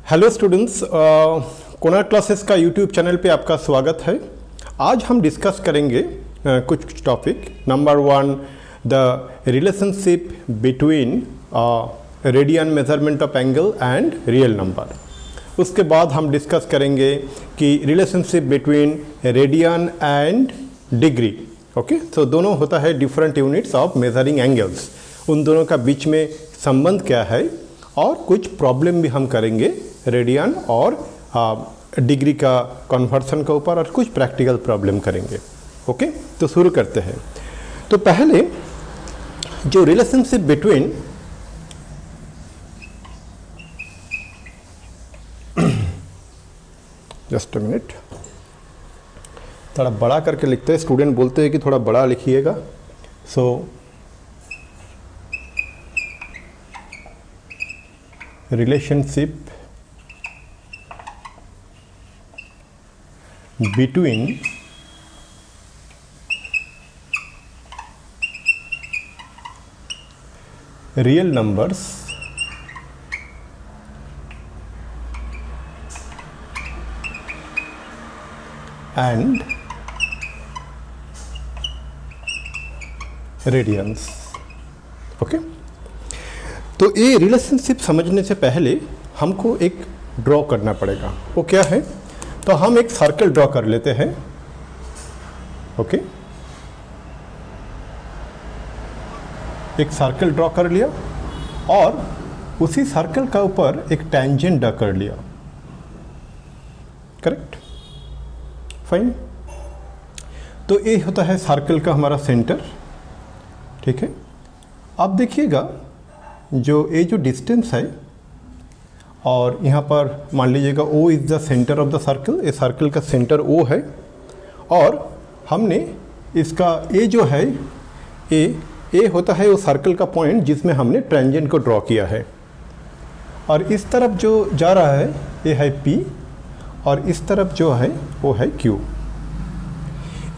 Hello students, Konark classes का YouTube channel पे आपका स्वागत है। आज हम डिस्कस करेंगे कुछ topic. Number 1, the relationship between radian measurement of angle and real number. उसके बाद हम डिस्कस करेंगे कि relationship between radian and degree. Okay, तो दोनों होता है different units of measuring angles, उन दोनों का बीच में संबंध क्या है, और कुछ प्रॉब्लम भी हम करेंगे रेडियन और डिग्री का कन्वर्सन के ऊपर, और कुछ प्रैक्टिकल प्रॉब्लम करेंगे। ओके, तो शुरू करते हैं। तो पहले जो relationship between just a minute, थोड़ा बड़ा करके लिखते हैं, स्टूडेंट बोलते हैं कि थोड़ा बड़ा लिखिएगा। सो relationship between real numbers and radians। Okay, तो ये रिलेशनशिप समझने से पहले हमको एक ड्रॉ करना पड़ेगा। वो क्या है? तो हम एक सर्कल ड्रॉ कर लेते हैं। ओके, एक सर्कल ड्रॉ कर लिया और उसी सर्कल का ऊपर एक टेंजेंट ड्रॉ कर लिया। Correct, fine. तो ये होता है सर्कल का हमारा सेंटर। ठीक है, अब देखिएगा जो ये जो डिस्टेंस है, और यहाँ पर मान लीजिएगा O is the centre of the circle. ये सर्कल का सेंटर O है, और हमने इसका A जो है, A होता है वो सर्कल का पॉइंट जिसमें हमने टेंजेंट को ड्रॉ किया है। और इस तरफ जो जा रहा है ये है P, और इस तरफ जो है वो है Q।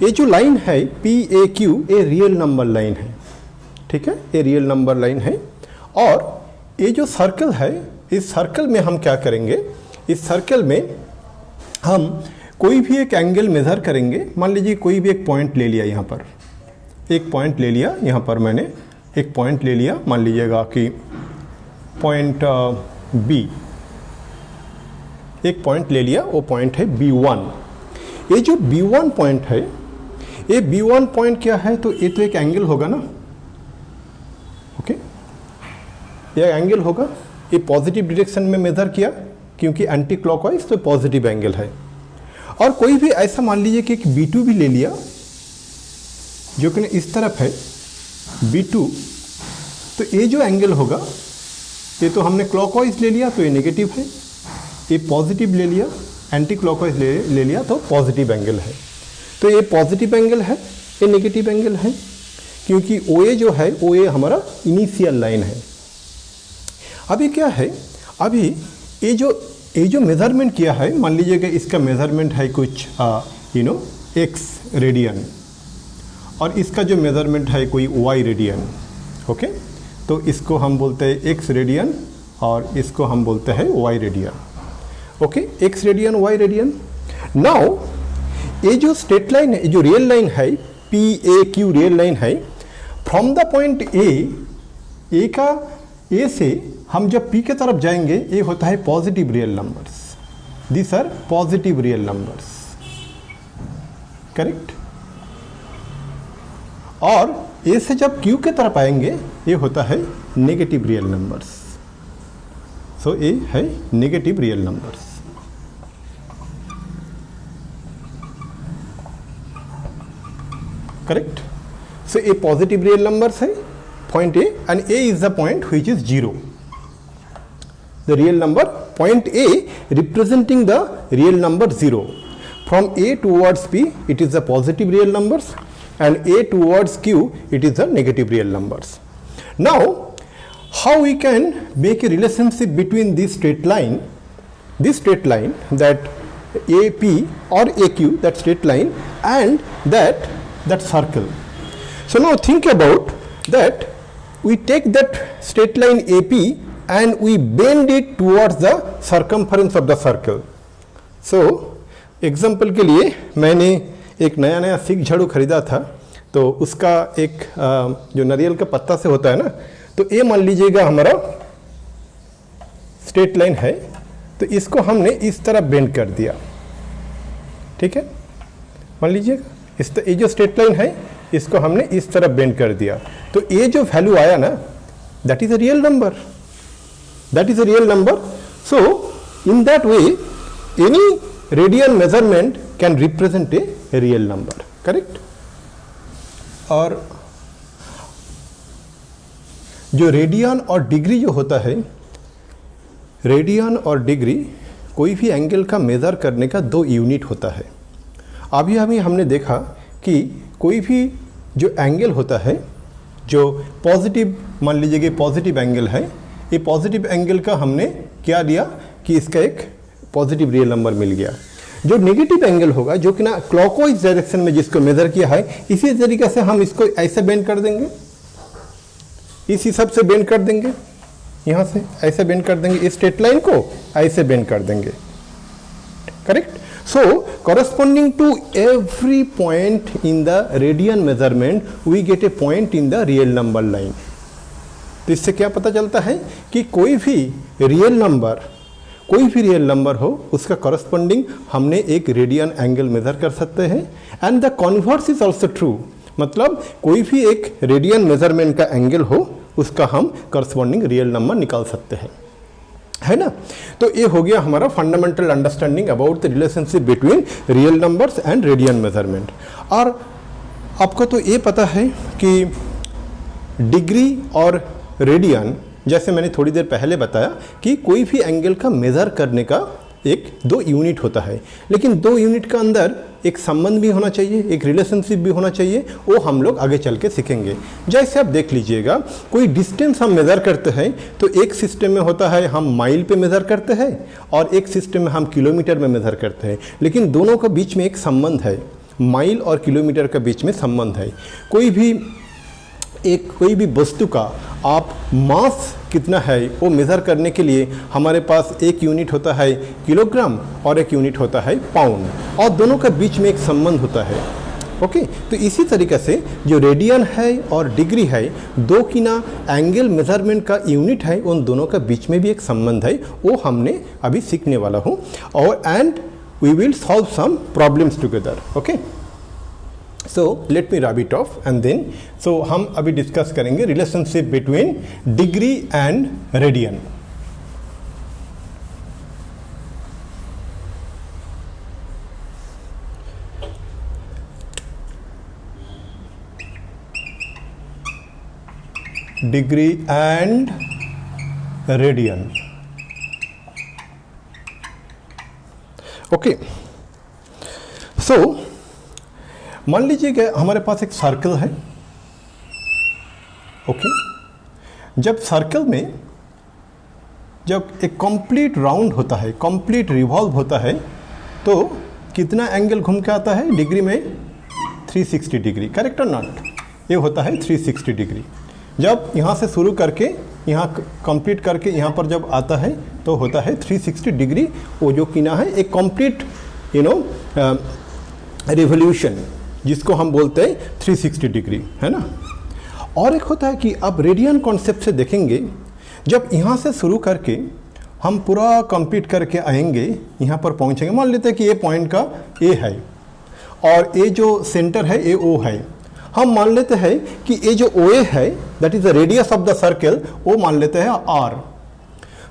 ये जो लाइन है PAQ, ये रियल नंबर लाइन है। ठीक है, ये रियल नंबर लाइन है। और ये जो सर्कल है, इस सर्कल में हम क्या करेंगे? इस सर्कल में हम कोई भी एक एंगल मेज़र करेंगे। मान लीजिए कोई भी एक पॉइंट ले लिया, यहाँ पर एक पॉइंट ले लिया, यहाँ पर मैंने एक पॉइंट ले लिया। मान लीजिएगा कि पॉइंट B, एक पॉइंट ले लिया, वो पॉइंट है B1। ये जो B1 पॉइंट है, ये B1 पॉइंट क्या है? तो ये तो एक एंगल होगा ना। ओके, यह एंगल होगा। ये पॉजिटिव डायरेक्शन में मेजर किया क्योंकि एंटी क्लॉकवाइज, तो पॉजिटिव एंगल है। और कोई भी ऐसा मान लीजिए कि एक B2 भी ले लिया जो कि इस तरफ है B2, तो ये जो एंगल होगा, ये तो हमने क्लॉकवाइज ले लिया तो ये नेगेटिव है, ये पॉजिटिव ले लिया, एंटी क्लॉकवाइज ले लिया तो पॉजिटिव एंगल है। तो ये पॉजिटिव एंगल है, ये नेगेटिव एंगल है, क्योंकि OA जो है, OA हमारा इनिशियल लाइन है। अभी क्या है? अभी ये जो मेज़रमेंट किया है, मान लीजिएगा इसका मेज़रमेंट है कुछ X रेडियन, और इसका जो मेज़रमेंट है कोई Y रेडियन। ओके, तो इसको हम बोलते हैं X रेडियन, और इसको हम बोलते हैं Y radian. Okay, X radian, Y radian. Now ये जो स्ट्रेट लाइन है, जो रियल लाइन है PAQ रियल लाइन है, फ्रॉम द पॉइंट A से हम जब P के तरफ जाएंगे, ये होता है positive real numbers. This are positive real numbers. Correct. और A से जब Q के तरफ आएंगे, ये होता है नेगेटिव रियल नंबर्स। सो ये है नेगेटिव रियल नंबर्स। करेक्ट। सो ये पॉजिटिव रियल नंबर्स है, point A, and A is the point which is 0. The real number, point A representing the real number 0. From A towards P, it is the positive real numbers, and A towards Q, it is the negative real numbers. Now, how we can make a relationship between this straight line that AP or AQ, that straight line, and that circle. So now think about that. We take that straight line AP and we bend it towards the circumference of the circle. So example के लिए मैंने एक नया सीख झाड़ू खरीदा था, तो उसका एक जो नारियल का पत्ता से होता है ना, तो ये मान लीजिएगा हमारा स्ट्रेट लाइन है, तो इसको हमने इस तरह बेंड कर दिया, ठीक है। मान लीजिएगा ये जो स्ट्रेट लाइन है इसको हमने इस तरह बेंड कर दिया, तो ये जो वैल्यू आया ना, that is a real number, that is a real number. So in that way any radian measurement can represent a real number, correct. और जो रेडियन और डिग्री जो होता है, रेडियन और डिग्री कोई भी एंगल का मेज़र करने का 2 यूनिट होता है। अभी हमने देखा कि कोई भी जो एंगल होता है, जो पॉजिटिव, मान लीजिए कि पॉजिटिव एंगल है, ये पॉजिटिव एंगल का हमने क्या लिया कि इसका एक पॉजिटिव रियल नंबर मिल गया। जो नेगेटिव एंगल होगा, जो कि ना क्लॉकवाइज डायरेक्शन में जिसको मेज़र किया है, इसी तरीके से हम इसको ऐसे बेंड कर देंगे, इस हिसाब से बेंड कर देंगे, यहाँ से ऐसे बेंड कर देंगे, इस स्ट्रेट लाइन को ऐसे बेंड कर देंगे, correct. So corresponding to every point in the radian measurement we get a point in the real number line। तो इससे क्या पता चलता है कि कोई भी रियल नंबर हो उसका करस्पॉन्डिंग हमने एक रेडियन एंगल मेजर कर सकते हैं। And the converse is also true, मतलब कोई भी एक रेडियन मेजरमेंट का एंगल हो उसका हम करस्पॉन्डिंग रियल नंबर निकाल सकते हैं, है ना। तो ये हो गया हमारा fundamental understanding about the relationship between real numbers and radian measurement. और आपको तो ये पता है कि डिग्री और रेडियन, जैसे मैंने थोड़ी देर पहले बताया कि कोई भी एंगल का मेज़र करने का 2 यूनिट होता है, लेकिन 2 यूनिट का अंदर एक संबंध भी होना चाहिए, एक रिलेशनशिप भी होना चाहिए, वो हम लोग आगे चल के सीखेंगे। जैसे आप देख लीजिएगा, कोई डिस्टेंस हम मेज़र करते हैं तो एक सिस्टम में होता है हम माइल पे मेज़र करते हैं और एक सिस्टम में हम किलोमीटर में मेज़र करते हैं, लेकिन दोनों के बीच में एक संबंध है, माइल और किलोमीटर के बीच में संबंध है। कोई भी वस्तु का आप मास कितना है वो मेज़र करने के लिए हमारे पास एक यूनिट होता है किलोग्राम और एक यूनिट होता है पाउंड, और दोनों के बीच में एक संबंध होता है, ओके। तो इसी तरीके से जो रेडियन है और डिग्री है, 2 की ना एंगल मेजरमेंट का यूनिट है, उन दोनों के बीच में भी एक संबंध है, वो हमने अभी सीखने वाला हूँ। और and we will solve some problems together, okay. So let me rub it off and then, so हम अभी डिस्कस करेंगे relationship between degree and radian. Degree and radian, okay. So मान लीजिए कि हमारे पास एक सर्कल है, ओके। जब सर्कल में जब एक कंप्लीट राउंड होता है, कंप्लीट रिवॉल्व होता है, तो कितना एंगल घूम के आता है डिग्री में? 360 डिग्री, करेक्ट और नॉट? ये होता है 360 डिग्री। जब यहाँ से शुरू करके यहाँ कंप्लीट करके यहाँ पर जब आता है तो होता है 360 डिग्री। वो जो किना है एक कंप्लीट रिवोल्यूशन, जिसको हम बोलते हैं 360 डिग्री, है ना। और एक होता है कि अब रेडियन कॉन्सेप्ट से देखेंगे, जब यहाँ से शुरू करके हम पूरा कंप्लीट करके आएंगे, यहाँ पर पहुँचेंगे, मान लेते हैं कि ये पॉइंट का ए है और ये जो सेंटर है ये ओ है। हम मान लेते हैं कि ये जो ओ ए है that is the radius of the circle, वो मान लेते हैं आर।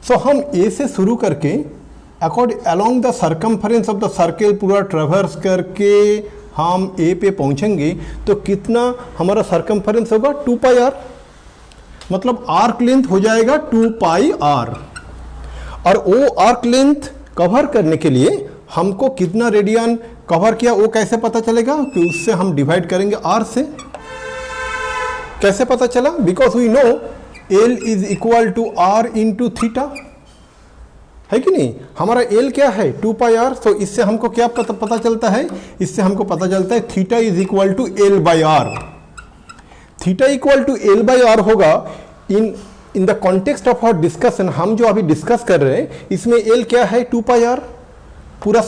सो हम ए से शुरू करके along the circumference of the circle पूरा ट्रेवर्स करके हम ए पे पहुंचेंगे, तो कितना हमारा सर्कमफरेंस होगा? 2 पाई आर, मतलब आर्क लेंथ हो जाएगा 2 पाई आर। और वो आर्क लेंथ कवर करने के लिए हमको कितना रेडियन कवर किया वो कैसे पता चलेगा? कि उससे हम डिवाइड करेंगे आर से। कैसे पता चला? Because we know L is equal to R into theta, है कि नहीं? हमारा एल क्या है? 2 पाई आर। तो इससे हमको क्या पता चलता है? इससे हमको पता चलता है theta is equal to L by R. Theta equal to L by R होगा in the context of our discussion, हम जो अभी डिस्कस कर रहे हैं इसमें एल क्या है, 2πr, पूरा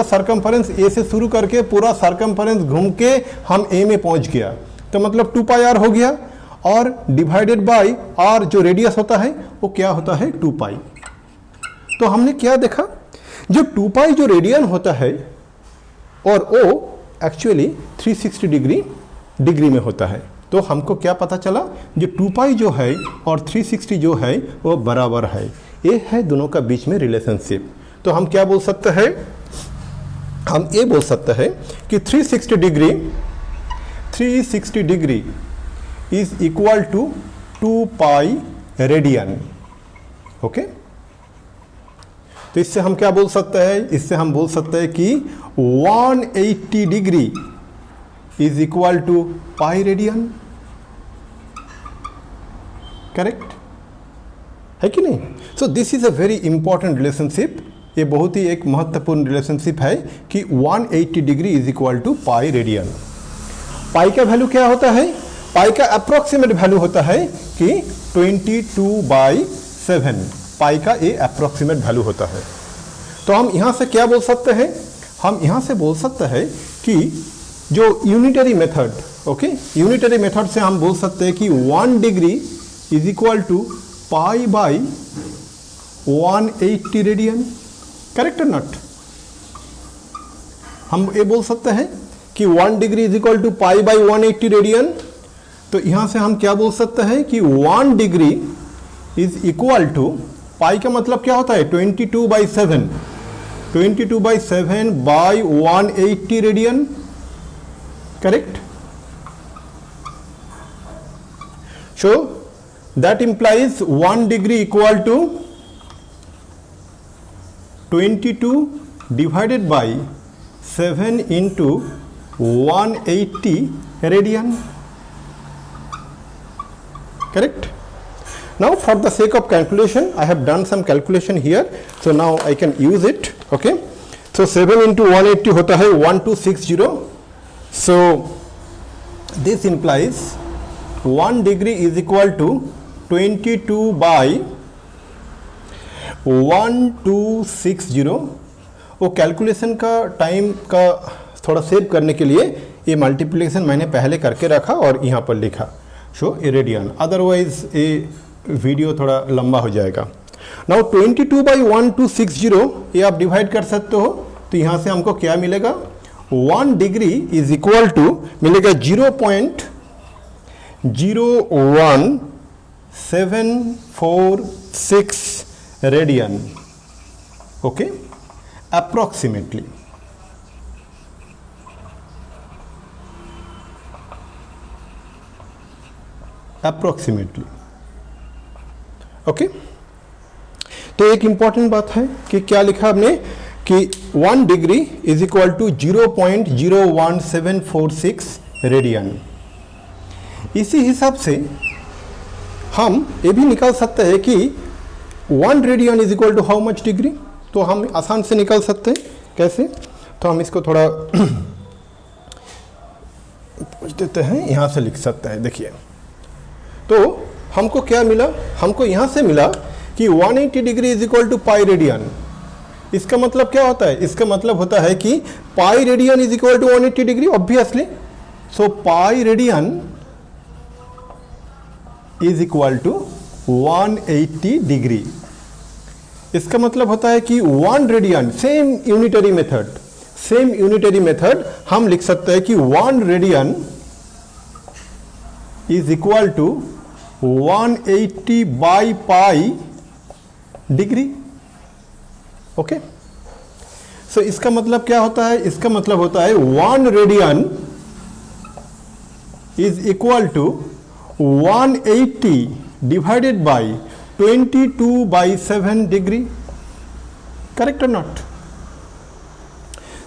सरकमफरेंस ए से शुरू करके पूरा सरकमफरेंस घूम के हम ए में पहुंच गया, तो मतलब 2πr हो गया, और डिवाइडेड बाय आर जो रेडियस होता है वो क्या होता है, 2π। तो हमने क्या देखा, जो 2π जो रेडियन होता है और वो एक्चुअली 360 डिग्री में होता है। तो हमको क्या पता चला, जो 2π जो है और 360 जो है वो बराबर है। ये है दोनों का बीच में रिलेशनशिप। तो हम क्या बोल सकते हैं, हम ये बोल सकते हैं कि 360 degree is equal to 2π radian. Okay, तो इससे हम क्या बोल सकते हैं, इससे हम बोल सकते हैं कि 180 degree is equal to π radian. Correct है कि नहीं? So this is a very important relationship. ये बहुत ही एक महत्वपूर्ण रिलेशनशिप है कि 180 degree is equal to π radian. Pi का वैल्यू क्या होता है, पाई का अप्रोक्सीमेट वैल्यू होता है कि 22/7। पाई का ये अप्रोक्सीमेट वैल्यू होता है। तो हम यहाँ से क्या बोल सकते हैं, हम यहाँ से बोल सकते हैं कि जो unitary method, okay, unitary method से हम बोल सकते हैं कि 1 degree is equal to π/180 radian. Correct और नॉट? हम ये बोल सकते हैं कि 1 degree is equal to π/180 radian. तो यहां से हम क्या बोल सकते हैं कि 1 degree is equal to, pi का मतलब क्या होता है, 22/7, 22/7/180 radian. Correct? So that implies 1 degree equal to 22 divided by 7 into 180 radian. Correct? Now for the sake of calculation, I have done some calculation here, so now I can use it. Okay, so 7 into 180 होता है 1260. So this implies 1 degree is equal to 22/1260. वो calculation का time का थोड़ा save करने के लिए ये मल्टीप्लिकेशन मैंने पहले करके रखा और यहाँ पर लिखा शो रेडियन, अदरवाइज ये वीडियो थोड़ा लंबा हो जाएगा। नाउ 22/1260 ये आप डिवाइड कर सकते हो, तो यहाँ से हमको क्या मिलेगा, 1 डिग्री इज इक्वल टू मिलेगा 0.01746 radian. Okay, approximately. Approximately. Okay, तो एक इंपॉर्टेंट बात है कि क्या लिखा हमने कि 1 degree is equal to 0.01746 radian. इसी हिसाब से हम ये भी निकाल सकते हैं कि 1 radian is equal to how much degree. तो हम आसान से निकाल सकते हैं, कैसे, तो हम इसको थोड़ा पूछ देते हैं, यहाँ से लिख सकते हैं। देखिए, तो हमको क्या मिला, हमको यहाँ से मिला कि 180 degree is equal to π radian. इसका मतलब क्या होता है, इसका मतलब होता है कि π radian is equal to 180 degree obviously. So π radian is equal to 180 degree. इसका मतलब होता है कि 1 रेडियन, सेम यूनिटरी मेथड हम लिख सकते हैं कि 1 radian is equal to 180/π degree. Okay, so इसका मतलब क्या होता है, इसका मतलब होता है 1 radian is equal to 180 divided by 22/7 degree. Correct और नॉट?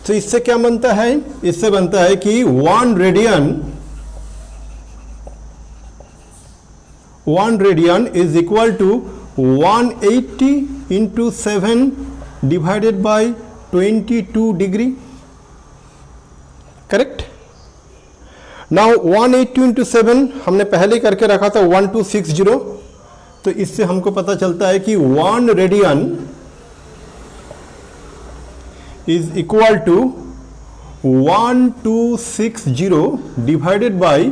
तो इससे क्या बनता है, इससे बनता है कि 1 radian is equal to 180 into 7 divided by 22 degree. Correct? Now 180 into 7 हमने पहले करके रखा था 1260, तो इससे हमको पता चलता है कि 1 radian is equal to 1260 divided by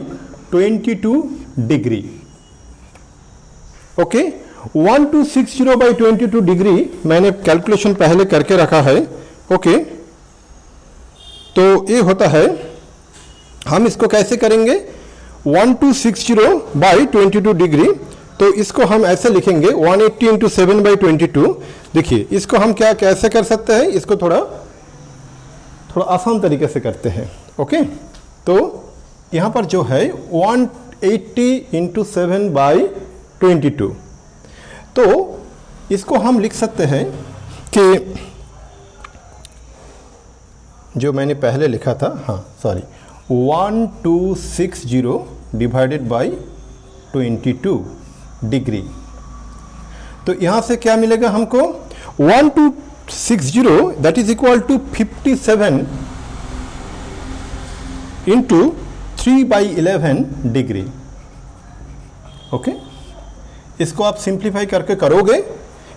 22 degree. Okay, 1260 by 22 degree मैंने कैलकुलेशन पहले करके रखा है। ओके, तो ये होता है, हम इसको कैसे करेंगे, 1260 बाई 22 डिग्री, तो इसको हम ऐसे लिखेंगे 180 इंटू 7 बाई 22। देखिए इसको हम क्या कैसे कर सकते हैं, इसको थोड़ा आसान तरीके से करते हैं। ओके, तो यहाँ पर जो है 180 इंटू 7 बाई 22, तो इसको हम लिख सकते हैं कि जो मैंने पहले लिखा था, हाँ सॉरी, 1260 डिवाइडेड बाई 22 डिग्री। तो यहाँ से क्या मिलेगा हमको, 1260 that is equal to 57 into 3/11 degree. Okay, इसको आप सिंप्लीफाई करके करोगे,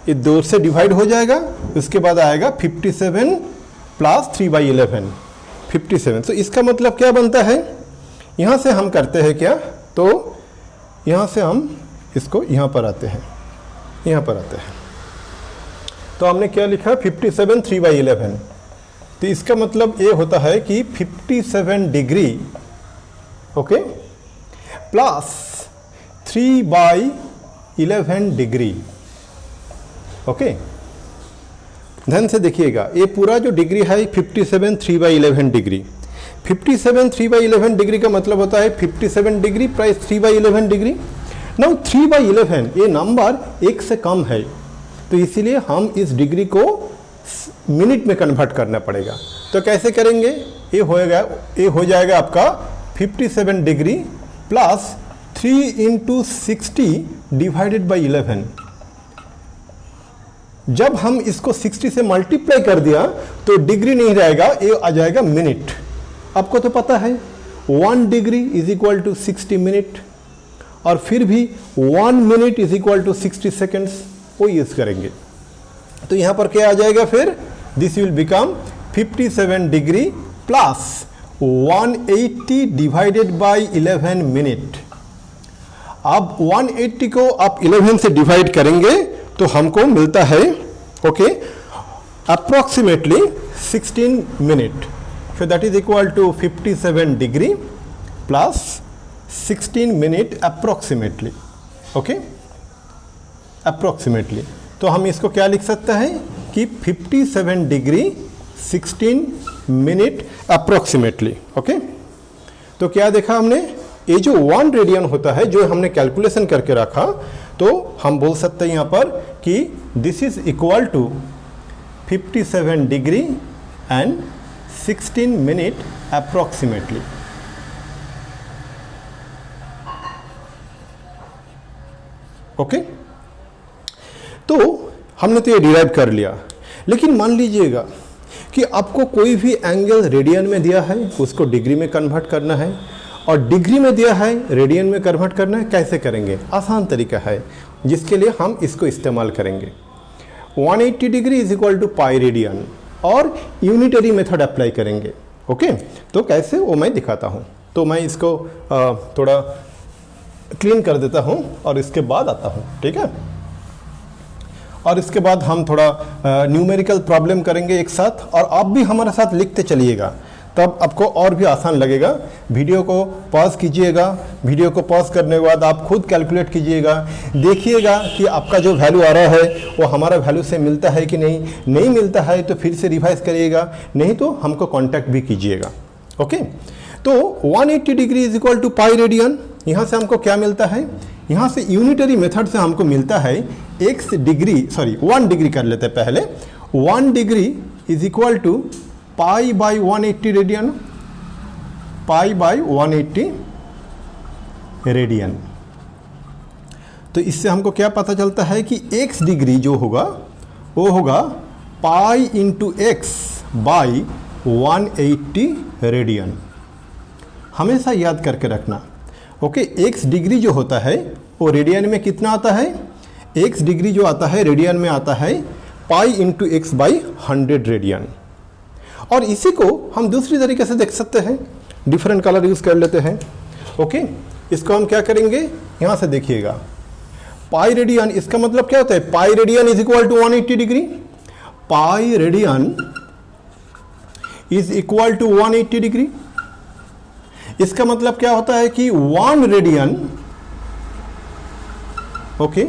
ये 2 से डिवाइड हो जाएगा, उसके बाद आएगा 57 प्लस 3/11 57। तो इसका मतलब क्या बनता है, यहाँ से हम करते हैं क्या, तो यहाँ से हम इसको यहाँ पर आते हैं, यहाँ पर आते हैं, तो हमने क्या लिखा 57 3/11। तो इसका मतलब ये होता है कि 57 degree, okay, plus 3/11 degree. Okay, ध्यान से देखिएगा, ये पूरा जो डिग्री है 57 3/11 डिग्री। 57 3/11 डिग्री का मतलब होता है 57 डिग्री प्लस 3/11 डिग्री। नाउ 3/11 ये नंबर 1 से कम है, तो इसीलिए हम इस डिग्री को मिनट में कन्वर्ट करना पड़ेगा। तो कैसे करेंगे, ये हो जाएगा आपका 57 degree plus 3 into 60 divided by 11। जब हम इसको 60 से मल्टीप्लाई कर दिया तो डिग्री नहीं रहेगा, ये आ जाएगा मिनट। आपको तो पता है 1 degree is equal to 60 minute, और फिर भी 1 minute is equal to 60 seconds, वो यूज करेंगे। तो यहां पर क्या आ जाएगा फिर, this will become 57 degree plus 180 divided by 11 minute. अब 180 को आप 11 से डिवाइड करेंगे तो हमको मिलता है, okay, approximately 16 minute. So that is equal to 57 degree plus 16 minute approximately. Okay, approximately, तो हम इसको क्या लिख सकते हैं कि 57 डिग्री 16 मिनट अप्रोक्सीमेटली। ओके, तो क्या देखा हमने, ये जो 1 रेडियन होता है जो हमने कैलकुलेशन करके रखा, तो हम बोल सकते हैं यहाँ पर कि this is equal to 57 degree and 16 minute approximately. Okay, तो हमने तो ये डिराइव कर लिया, लेकिन मान लीजिएगा कि आपको कोई भी एंगल रेडियन में दिया है, उसको डिग्री में कन्वर्ट करना है, और डिग्री में दिया है रेडियन में कन्वर्ट करना है। कैसे करेंगे, आसान तरीका है जिसके लिए हम इसको इस्तेमाल करेंगे। 180 degree is equal to pi radian, और यूनिटरी मेथड अप्लाई करेंगे। ओके, तो कैसे वो मैं दिखाता हूँ। तो मैं इसको थोड़ा क्लीन कर देता हूँ और इसके बाद आता हूँ, ठीक है। और इसके बाद हम थोड़ा न्यूमेरिकल प्रॉब्लम करेंगे एक साथ, और आप भी हमारे साथ लिखते चलिएगा, तब आपको और भी आसान लगेगा। वीडियो को पॉज कीजिएगा, वीडियो को पॉज करने के बाद आप खुद कैलकुलेट कीजिएगा, देखिएगा कि आपका जो वैल्यू आ रहा है वो हमारा वैल्यू से मिलता है कि नहीं मिलता है तो फिर से रिवाइज करिएगा, नहीं तो हमको कांटेक्ट भी कीजिएगा। ओके, तो 180 degree is equal to pi radian. यहाँ से हमको क्या मिलता है, यहाँ से यूनिटरी मेथड से हमको मिलता है 1 डिग्री कर लेते हैं पहले। 1 degree is equal to pi by 180 radian, pi by 180 radian. तो इससे हमको क्या पता चलता है कि x डिग्री जो होगा वो होगा पाई इंटू एक्स बाई 180 रेडियन। हमेशा याद करके रखना। ओके, एक्स डिग्री जो होता है वो रेडियन में कितना आता है? एक्स डिग्री जो आता है रेडियन में आता है पाई इंटू एक्स बाई 100 रेडियन। और इसी को हम दूसरी तरीके से देख सकते हैं, डिफरेंट कलर यूज़ कर लेते हैं। ओके, इसको हम क्या करेंगे, यहाँ से देखिएगा पाई रेडियन, इसका मतलब क्या होता है? Pi radian is equal to 180 degree. Pi radian is equal to 180 degree. इसका मतलब क्या होता है कि 1 radian, okay,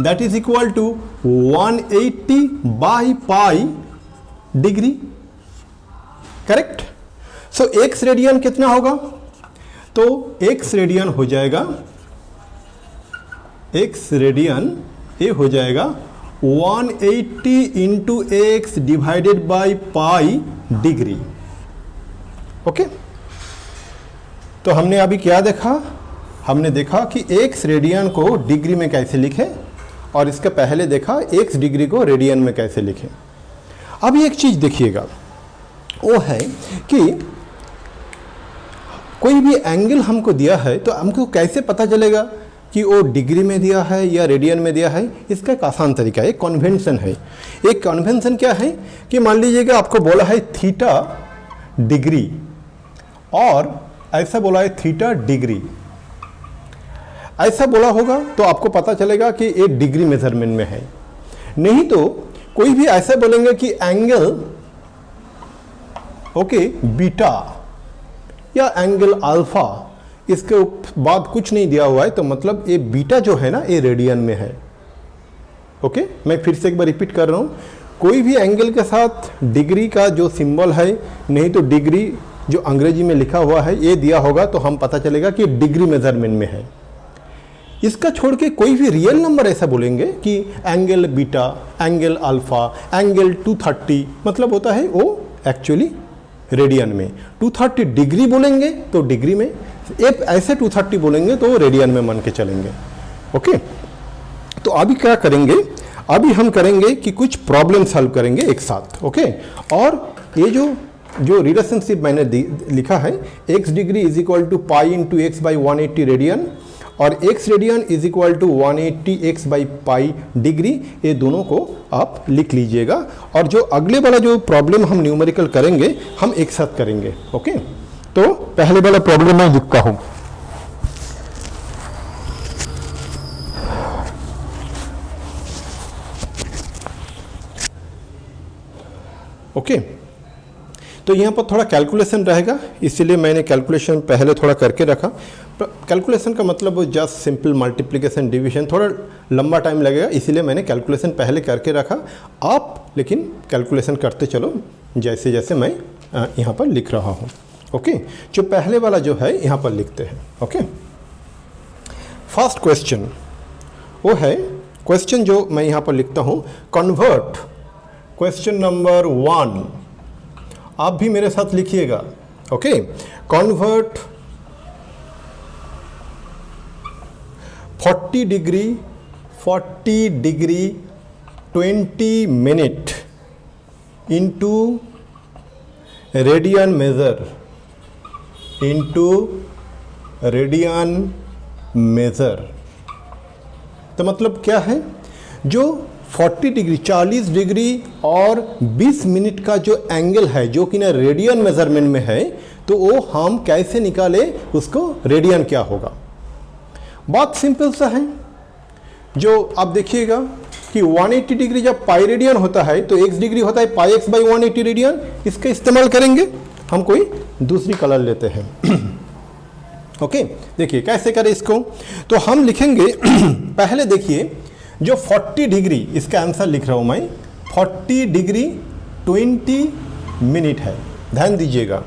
that is equal to 180 by pi degree. Correct. So x radian कितना होगा? तो एक्स रेडियन हो जाएगा, एक्स रेडियन ये हो जाएगा 180 into x divided by pi degree. Okay, तो हमने अभी क्या देखा? हमने देखा कि एक्स रेडियन को डिग्री में कैसे लिखें, और इसके पहले देखा एक्स डिग्री को रेडियन में कैसे लिखें। अभी एक चीज़ देखिएगा, वो है कि कोई भी एंगल हमको दिया है तो हमको कैसे पता चलेगा कि वो डिग्री में दिया है या रेडियन में दिया है? इसका एक आसान तरीका है, एक कन्वेंशन है। एक कन्वेंशन क्या है कि मान लीजिएगा आपको बोला है थीटा डिग्री, और ऐसा बोला है थीटा डिग्री, ऐसा बोला होगा तो आपको पता चलेगा कि ये डिग्री मेजरमेंट में है। नहीं तो कोई भी ऐसा बोलेंगे कि एंगल ओके बीटा या एंगल अल्फा, इसके बाद कुछ नहीं दिया हुआ है तो मतलब ये बीटा जो है ना ये रेडियन में है। ओके, मैं फिर से एक बार रिपीट कर रहा हूँ, कोई भी एंगल के साथ डिग्री का जो सिंबल है, नहीं तो डिग्री जो अंग्रेजी में लिखा हुआ है ये दिया होगा तो हम पता चलेगा कि डिग्री मेजरमेंट में है। इसका छोड़ के कोई भी रियल नंबर ऐसा बोलेंगे कि angle beta, angle alpha, angle 230, मतलब होता है वो एक्चुअली रेडियन में। 230 डिग्री बोलेंगे तो डिग्री में, एक ऐसे 230 बोलेंगे तो रेडियन में मान के चलेंगे। ओके, तो अभी क्या करेंगे? अभी हम करेंगे कि कुछ प्रॉब्लम सॉल्व करेंगे एक साथ। ओके, और ये जो रिलेशनशिप मैंने लिखा है, X degree is equal to pi into x by 180 radian, और X radian is equal to 180 X by pi degree, ये दोनों को आप लिख लीजिएगा। और जो अगले वाला जो प्रॉब्लम हम न्यूमेरिकल करेंगे हम एक साथ करेंगे। ओके, तो पहले वाला प्रॉब्लम मैं लिखता हूं। ओके, तो यहाँ पर थोड़ा कैलकुलेशन रहेगा, इसीलिए मैंने कैलकुलेशन पहले थोड़ा करके रखा। कैलकुलेशन का मतलब जस्ट सिंपल मल्टीप्लिकेशन डिवीजन, थोड़ा लंबा टाइम लगेगा, इसीलिए मैंने कैलकुलेशन पहले करके रखा। आप लेकिन कैलकुलेशन करते चलो जैसे जैसे मैं यहाँ पर लिख रहा हूँ। ओके, जो पहले वाला जो है यहाँ पर लिखते हैं। ओके, फर्स्ट क्वेश्चन वो है, क्वेश्चन जो मैं यहाँ पर लिखता हूँ, कन्वर्ट क्वेश्चन नंबर 1, आप भी मेरे साथ लिखिएगा। Okay, convert 40 degree 20 minute into radian measure. तो मतलब क्या है, जो 40 डिग्री 40 डिग्री और 20 मिनट का जो एंगल है जो कि ना रेडियन मेजरमेंट में है, तो वो हम कैसे निकाले, उसको रेडियन क्या होगा। बात सिंपल सा है, जो आप देखिएगा कि 180 डिग्री जब पाई रेडियन होता है तो एक्स डिग्री होता है पाई एक्स बाई 180 रेडियन। इसका इस्तेमाल करेंगे, हम कोई दूसरी कलर लेते हैं। ओके, देखिए कैसे करें इसको। तो हम लिखेंगे पहले देखिए जो 40 डिग्री, इसका आंसर लिख रहा हूँ मैं, 40 डिग्री 20 मिनट है। ध्यान दीजिएगा,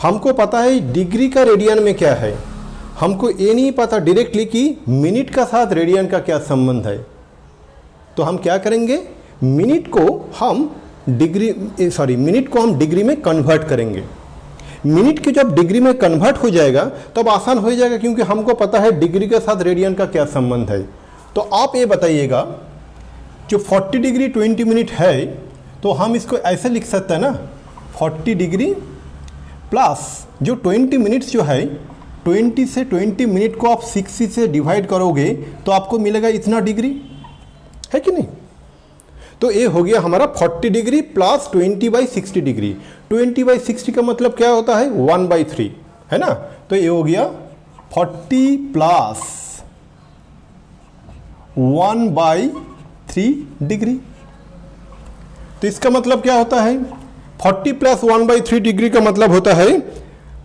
हमको पता है डिग्री का रेडियन में क्या है, हमको ये नहीं पता डायरेक्टली कि मिनट का साथ रेडियन का क्या संबंध है। तो हम क्या करेंगे, मिनट को हम डिग्री में कन्वर्ट करेंगे। मिनट के जब डिग्री में कन्वर्ट हो जाएगा तब आसान हो जाएगा, क्योंकि हमको पता है डिग्री के साथ रेडियन का क्या संबंध है। तो आप ये बताइएगा, जो 40 डिग्री 20 मिनट है तो हम इसको ऐसे लिख सकते हैं ना, 40 डिग्री प्लस जो 20 मिनट्स जो है 20 से 20 मिनट को आप 60 से डिवाइड करोगे तो आपको मिलेगा इतना डिग्री, है कि नहीं। तो ये हो गया हमारा 40 डिग्री प्लस 20/60 डिग्री। 20/60 का मतलब क्या होता है 1/3, है ना। तो ये हो गया 40 प्लस 1/3 डिग्री। तो इसका मतलब क्या होता है 40 प्लस 1/3 डिग्री का मतलब होता है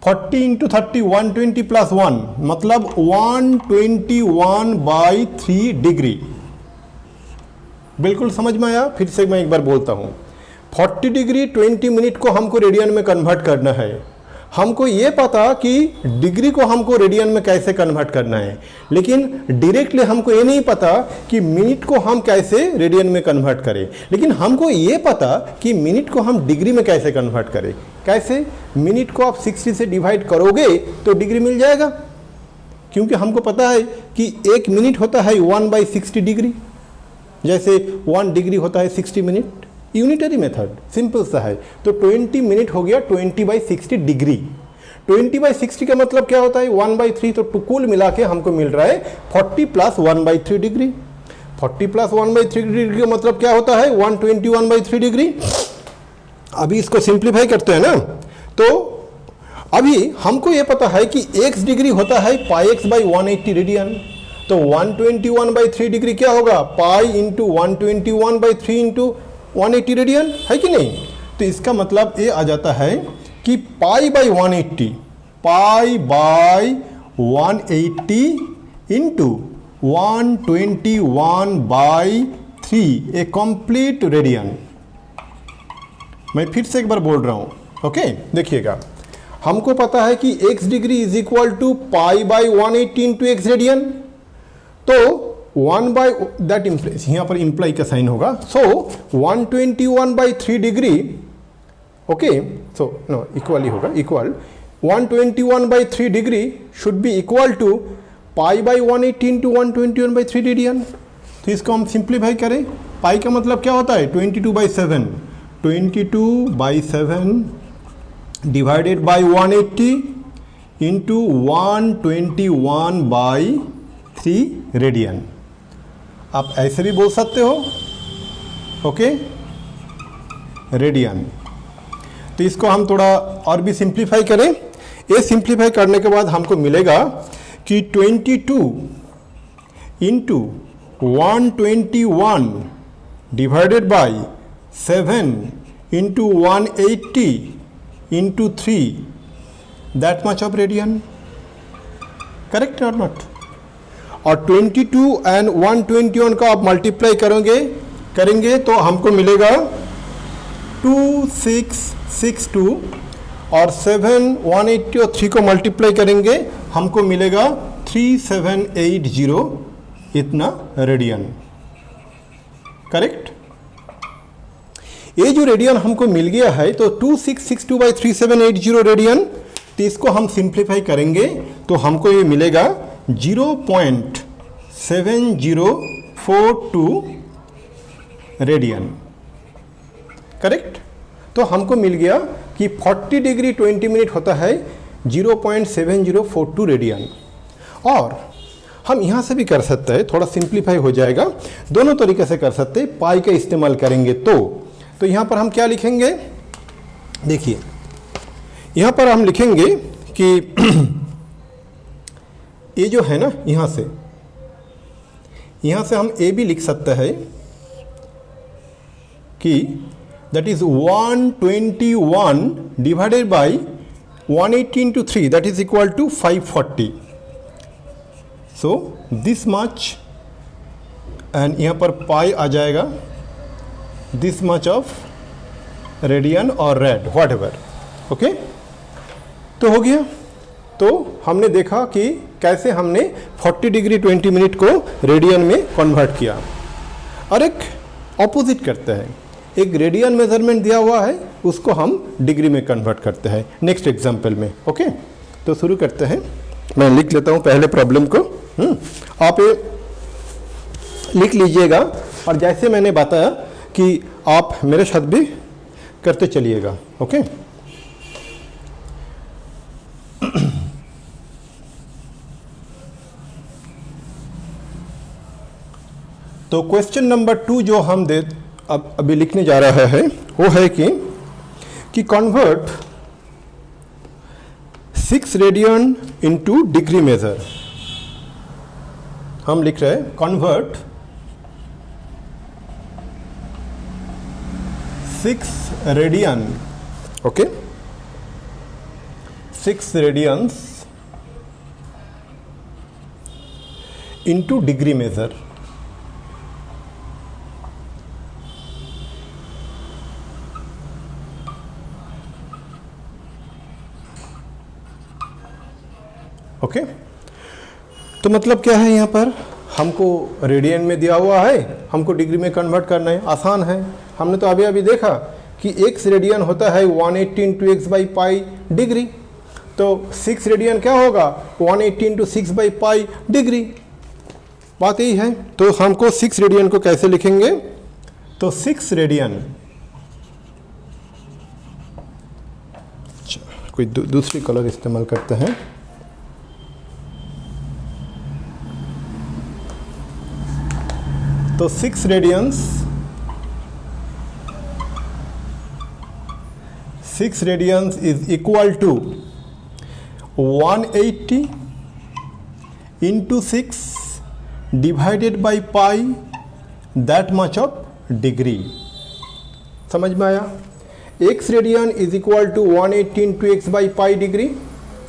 40 इंटू 30 120 प्लस 1 मतलब 121/3 डिग्री। बिल्कुल समझ में आया। फिर से मैं एक बार बोलता हूँ 40 डिग्री 20 मिनट को हमको रेडियन में कन्वर्ट करना है। हमको ये पता कि डिग्री को हमको रेडियन में कैसे कन्वर्ट करना है, लेकिन डायरेक्टली हमको ये नहीं पता कि मिनट को हम कैसे रेडियन में कन्वर्ट करें। लेकिन हमको ये पता कि मिनट को हम डिग्री में कैसे कन्वर्ट करें। कैसे, मिनट को आप 60 से डिवाइड करोगे तो डिग्री मिल जाएगा, क्योंकि हमको पता है कि 1 मिनट होता है 1/60 डिग्री, जैसे 1 डिग्री होता है 60 मिनट। यूनिटरी मेथड सिंपल सा है। तो 20 मिनट हो गया 20/60 डिग्री। 20/60 का मतलब क्या होता है 1/3। तो कुल मिला के हमको मिल रहा है 40 प्लस 1/3 डिग्री। 40 प्लस 1/3 डिग्री का मतलब क्या होता है 121/3 डिग्री। अभी इसको सिंप्लीफाई करते हैं ना, तो अभी हमको ये पता है कि x डिग्री होता है πx/180 रेडियन। तो 121/3 डिग्री क्या होगा पाई इंटू 121/3 इंटू 180 रेडियन, है कि नहीं। तो इसका मतलब ये आ जाता है कि π/180 इंटू 121/3 ए कंप्लीट रेडियन। मैं फिर से एक बार बोल रहा हूँ, ओके। देखिएगा हमको पता है कि x degree is equal to π/180 into x radian. तो 1/that implies, यहाँ पर इम्प्लाई का साइन होगा। सो 121/3 degree, okay, so no equally होगा, equal 121/3 degree should be equal to π/180 into 121/3 radian. तो इसको हम सिंप्लीफाई करें। पाई का मतलब क्या होता है 22/7, 22/7 डिवाइडेड बाई 180 इंटू 121/3 रेडियन। आप ऐसे भी बोल सकते हो, ओके, रेडियन। तो इसको हम थोड़ा और भी सिंप्लीफाई करें। ये सिंप्लीफाई करने के बाद हमको मिलेगा कि 22 into 121 divided by 7 into 180 into 3 that much of radian. Correct और नॉट। और 22 एंड 121 का आप मल्टीप्लाई करेंगे तो हमको मिलेगा 2662 और 7 180 और 3 को मल्टीप्लाई करेंगे हमको मिलेगा 3780 इतना रेडियन। करेक्ट। ये जो रेडियन हमको मिल गया है तो 2662/3780 रेडियन। तो इसको हम सिंप्लीफाई करेंगे तो हमको ये मिलेगा 0.7042 रेडियन। करेक्ट। तो हमको मिल गया कि 40 डिग्री 20 मिनट होता है 0.7042 रेडियन। और हम यहाँ से भी कर सकते हैं, थोड़ा सिंप्लीफाई हो जाएगा, दोनों तरीके से कर सकते हैं। पाई का इस्तेमाल करेंगे तो यहाँ पर हम क्या लिखेंगे, देखिए यहाँ पर हम लिखेंगे कि ये जो है ना, यहाँ से हम ए भी लिख सकते हैं कि that is 121 divided by 180 into 3 that is equal to 540। So this much and यहाँ पर पाई आ जाएगा दिस मच ऑफ रेडियन और रेड व्हाट एवर। ओके, तो हो गया। तो हमने देखा कि कैसे हमने 40 डिग्री 20 मिनट को रेडियन में कन्वर्ट किया। और एक ऑपोजिट करते हैं, एक रेडियन मेजरमेंट दिया हुआ है उसको हम डिग्री में कन्वर्ट करते हैं नेक्स्ट एग्जाम्पल में। ओके, तो शुरू करते हैं। मैं लिख लेता हूँ पहले प्रॉब्लम को, आप ये लिख लीजिएगा और जैसे मैंने बताया कि आप मेरे साथ भी करते चलिएगा। ओके, तो क्वेश्चन नंबर 2 जो हम अभी लिखने जा रहा है वो है कि convert 6 radian into degree measure. हम लिख रहे हैं convert 6 radian, okay, 6 radians into degree measure. Okay तो मतलब क्या है, यहाँ पर हमको रेडियन में दिया हुआ है, हमको डिग्री में कन्वर्ट करना है, आसान है। हमने तो अभी अभी देखा कि x रेडियन होता है 180 into x by pi degree, तो 6 रेडियन क्या होगा 180 इंटू 6 बाई पाई डिग्री। बात यही है। तो हमको 6 रेडियन को कैसे लिखेंगे, तो 6 रेडियन, कोई दूसरी कलर इस्तेमाल करते हैं। तो 6 radians, 6 radians is equal to 180 into 6 divided by pi that much of degree. समझ में आया? x radian is equal to 180 into x by pi degree,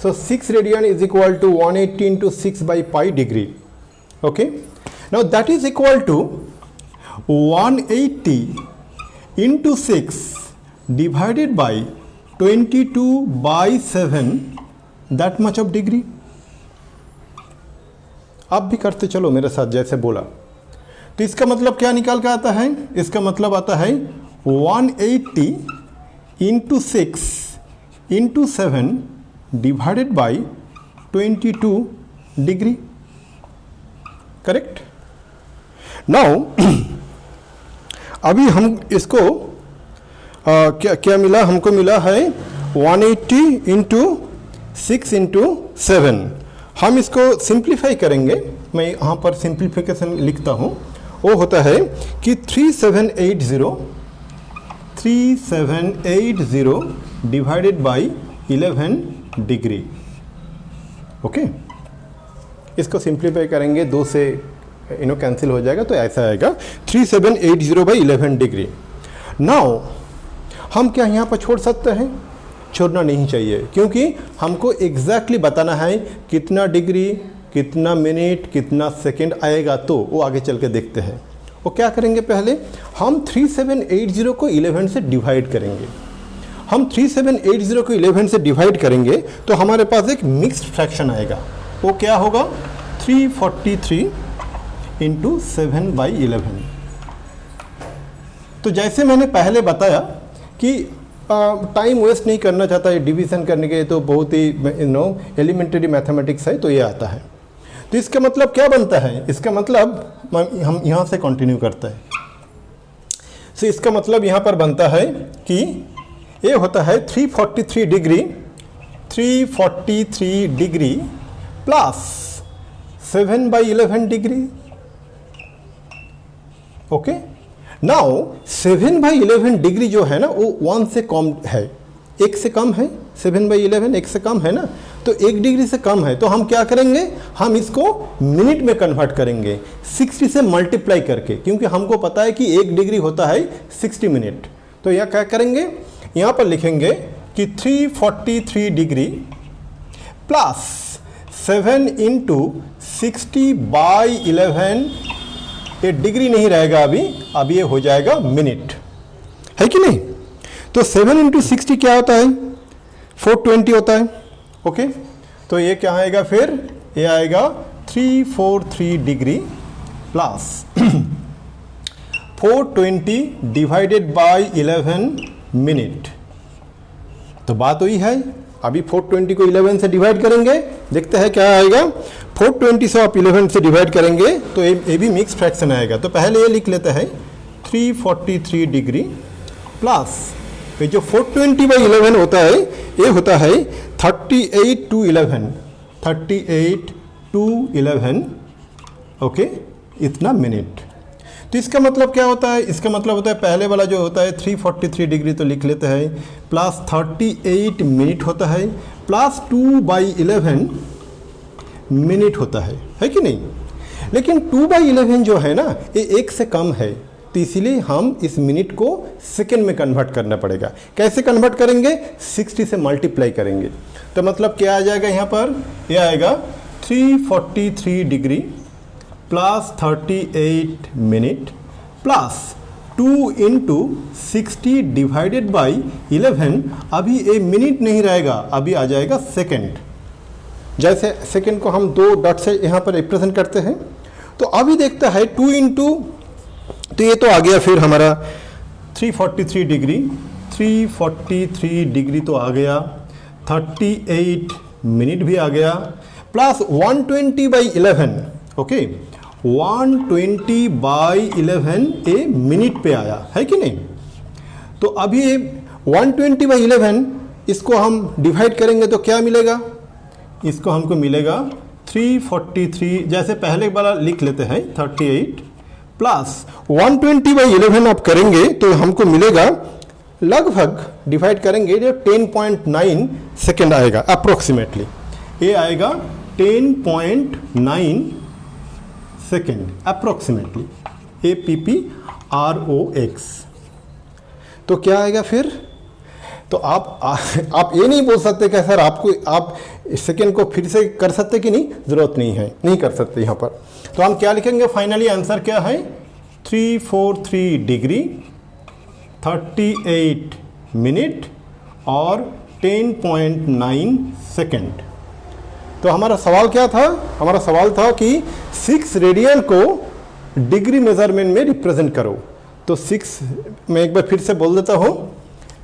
so 6 radian is equal to 180 into 6 by pi degree. Okay, now that is equal to 180 into 6 divided by 22 by 7 that much of degree। आप भी करते चलो मेरे साथ जैसे बोला। तो इसका मतलब क्या निकाल के आता है, इसका मतलब आता है 180 into 6 into 7 divided by 22 degree. Correct. Now अभी हम इसको क्या मिला, हमको मिला है 180 इंटू 6 इंटू 7। हम इसको सिंप्लीफाई करेंगे, मैं यहाँ पर सिंप्लीफिकेशन लिखता हूँ। वो होता है कि 3780 डिवाइडेड बाई 11 डिग्री। ओके, इसको सिंप्लीफाई करेंगे, 2 से कैंसिल हो जाएगा, तो ऐसा आएगा 3780 बाई 11 डिग्री। नाउ हम क्या यहाँ पर छोड़ सकते हैं? छोड़ना नहीं चाहिए, क्योंकि हमको एग्जैक्टली बताना है कितना डिग्री, कितना मिनट, कितना सेकंड आएगा। तो वो आगे चल के देखते हैं। वो क्या करेंगे, पहले हम 3780 को 11 से डिवाइड करेंगे। हम 3780 को 11 से डिवाइड करेंगे तो हमारे पास एक मिक्स्ड फ्रैक्शन आएगा। वो क्या होगा, 343 इंटू 7/11। तो जैसे मैंने पहले बताया कि टाइम वेस्ट नहीं करना चाहता है डिवीज़न करने के, तो बहुत ही एलिमेंट्री मैथमेटिक्स है, तो ये आता है। तो इसका मतलब क्या बनता है, इसका मतलब हम यहाँ से कंटिन्यू करते हैं। तो इसका मतलब यहाँ पर बनता है कि ये होता है 343 degree plus 7/11 degree. Okay, now 7/11 degree जो है ना, वो 1 से कम है, 1 से कम है। 7/11 1 से कम है ना, तो 1 डिग्री से कम है। तो हम क्या करेंगे, हम इसको मिनट में कन्वर्ट करेंगे 60 से मल्टीप्लाई करके, क्योंकि हमको पता है कि 1 डिग्री होता है 60 मिनट। तो यह क्या करेंगे, यहाँ पर लिखेंगे कि 343 डिग्री प्लस 7 इंटू 60/11। ये डिग्री नहीं रहेगा अब ये हो जाएगा मिनट, है कि नहीं। तो 7 इंटू 60 क्या होता है, 420 होता है। ओके, तो ये क्या आएगा, फिर ये आएगा 343 degree plus 420 divided by 11 minute. तो बात वही है, अभी 420 को 11 से डिवाइड करेंगे, देखते हैं क्या आएगा। 420 से आप 11 से डिवाइड करेंगे तो ये भी मिक्स फ्रैक्शन आएगा। तो पहले ये लिख लेते हैं 343 डिग्री प्लस ये जो 420/11 होता है ये होता है 38/11 ओके, इतना मिनट। तो इसका मतलब क्या होता है? इसका मतलब होता है पहले वाला जो होता है 343 डिग्री तो लिख लेते हैं, प्लस 38 मिनट होता है, प्लस 2/11 मिनट होता है कि नहीं? लेकिन 2/11 जो है ना ये 1 से कम है, तो इसीलिए हम इस मिनट को सेकेंड में कन्वर्ट करना पड़ेगा। कैसे कन्वर्ट करेंगे? 60 से मल्टीप्लाई करेंगे। तो मतलब क्या आ जाएगा यहाँ पर? ये आएगा 343 degree plus 38 minute plus 2 into 60 divided by 11। अभी ये मिनट नहीं रहेगा, अभी आ जाएगा सेकेंड। जैसे सेकेंड को हम 2 डॉट से यहाँ पर रिप्रेजेंट करते हैं। तो अभी देखता है 2 इंटू, तो ये तो आ गया फिर हमारा 343 डिग्री, 343 डिग्री तो आ गया, 38 मिनट भी आ गया, प्लस 120/11 ओके, 120/11 ये मिनट पे आया है कि नहीं? तो अभी 120/11 इसको हम डिवाइड करेंगे तो क्या मिलेगा? इसको हमको मिलेगा 343, जैसे पहले वाला लिख लेते हैं 38 प्लस 120/11 आप करेंगे तो हमको मिलेगा लगभग, डिवाइड करेंगे जो 10.9 सेकेंड आएगा अप्रोक्सीमेटली। ये आएगा 10.9 सेकेंड अप्रोक्सीमेटली, APPROX। तो क्या आएगा फिर? तो आप ये नहीं बोल सकते कि सर आपको आप सेकेंड को फिर से कर सकते कि नहीं, ज़रूरत नहीं है, नहीं कर सकते यहाँ पर। तो हम क्या लिखेंगे? फाइनली आंसर क्या है? 343 डिग्री 38 मिनट और 10.9 सेकेंड। तो हमारा सवाल क्या था? हमारा सवाल था कि 6 रेडियन को डिग्री मेजरमेंट में रिप्रेजेंट करो। तो 6, मैं एक बार फिर से बोल देता हूँ,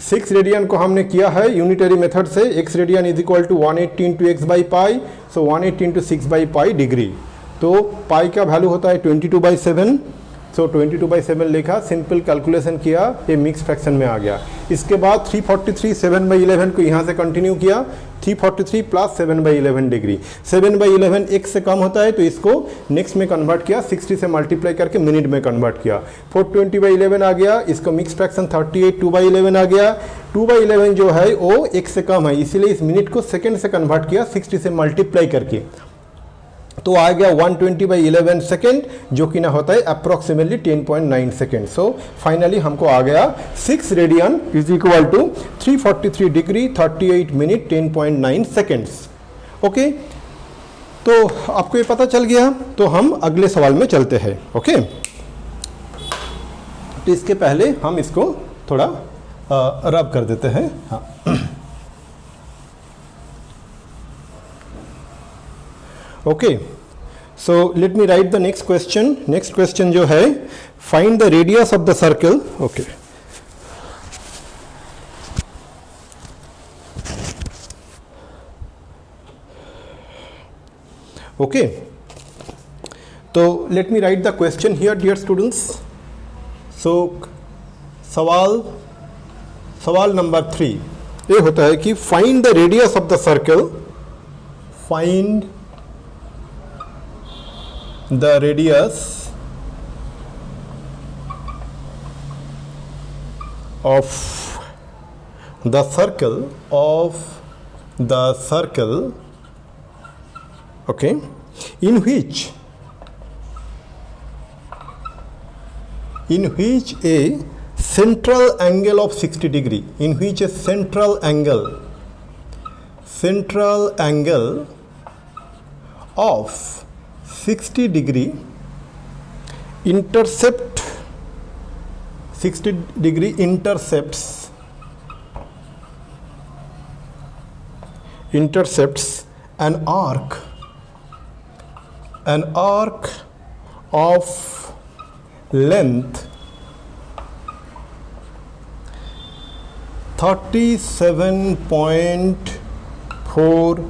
6 रेडियन को हमने किया है यूनिटरी मेथड से। x radian is equal to 180 into x by pi, so 180 into 6 by pi degree. तो पाई का वैल्यू होता है 22/7, सो 22/7 लिखा, सिंपल कैलकुलेशन किया, ये मिक्स फ्रैक्शन में आ गया। इसके बाद 343 7/11 को यहाँ से कंटिन्यू किया, 343 प्लस 7/11 डिग्री। 7/11 1 से कम होता है तो इसको नेक्स्ट में कन्वर्ट किया, 60 से मल्टीप्लाई करके मिनट में कन्वर्ट किया। 420/11 आ गया, इसको मिक्स फ्रैक्शन 38 2/11 आ गया। 2/11 जो है वो 1 से कम है, इसीलिए इस मिनट को सेकेंड से कन्वर्ट किया 60 से मल्टीप्लाई करके, तो आ गया 120/11 सेकेंड, जो कि ना होता है अप्रोक्सीमेटली 10.9 सेकेंड। सो फाइनली हमको आ गया 6 radian is equal to 343 degree 38 minute 10.9 seconds. Okay, तो आपको ये पता चल गया। तो हम अगले सवाल में चलते हैं। ओके, तो इसके पहले हम इसको थोड़ा रब कर देते हैं। हाँ, okay, so let me write the next question. Next question जो है, find the radius of the circle. Okay, okay, तो let me write the question here dear students. So सवाल नंबर 3 ये होता है कि find the radius of the circle, find the radius of the circle okay, in which a central angle of 60 degree, in which a central angle of 60 degree intercepts an arc of length 37.4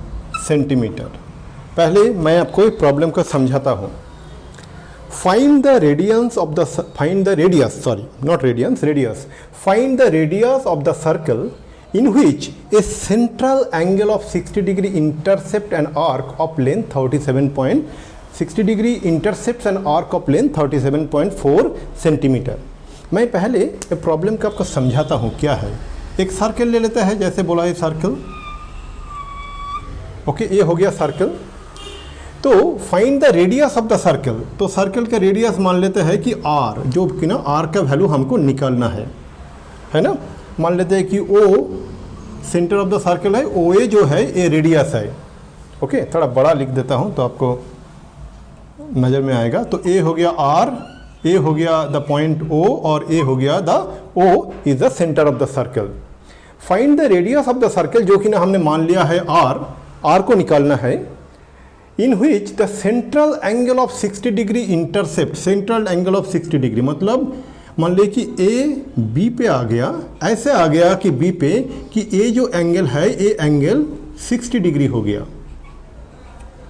centimetre. पहले मैं आपको एक problem को समझाता हूँ। find the radius of the circle in which a central angle of 60 degree intercept an arc of length 60 degree intercepts an arc of length 37.4 centimetre. मैं पहले ये प्रॉब्लम का आपको समझाता हूँ क्या है। एक सर्कल ले लेता है, जैसे बोला है सर्कल, ओके, ये हो गया सर्कल। तो find the radius of the circle, तो सर्कल का रेडियस मान लेते हैं कि आर, जो कि ना आर का वैल्यू हमको निकालना है ना। मान लेते हैं कि ओ सेंटर ऑफ द सर्कल है, ओ ए जो है ये रेडियस है। ओके, थोड़ा बड़ा लिख देता हूँ तो आपको नज़र में आएगा। तो ए हो गया आर, ए हो गया द पॉइंट ओ, और ए हो गया the O is the centre of the circle. Find the radius of the circle, जो कि ना हमने मान लिया है आर को निकालना है। In which the central angle of 60 degree intercept, central angle of 60 degree मतलब मान लीजिए कि ए बी पे आ गया, ऐसे आ गया कि बी पे कि ए जो एंगल है ए एंगल 60 डिग्री हो गया।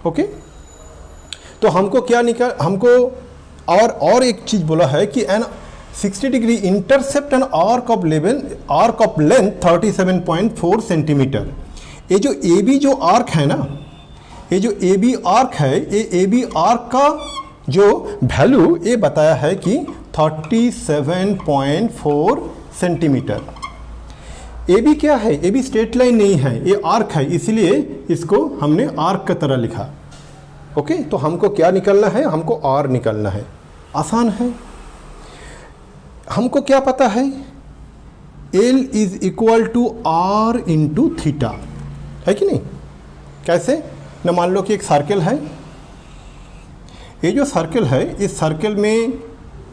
ओके, तो हमको क्या हमको और एक चीज बोला है कि an 60 degree intercept an arc of length 37.4 centimetre. ये जो ए बी जो आर्क है ना, ये जो ए बी आर्क है, ये ए बी आर्क का जो वैल्यू ये बताया है कि 37.4 सेंटीमीटर। ए बी क्या है? ए बी स्ट्रेट लाइन नहीं है, ये आर्क है, इसलिए इसको हमने आर्क की तरह लिखा। ओके, तो हमको क्या निकालना है? हमको आर निकालना है। आसान है। हमको क्या पता है? L is equal to R into theta, है कि नहीं? कैसे न, मान लो कि एक सर्कल है, ये जो सर्कल है इस सर्कल में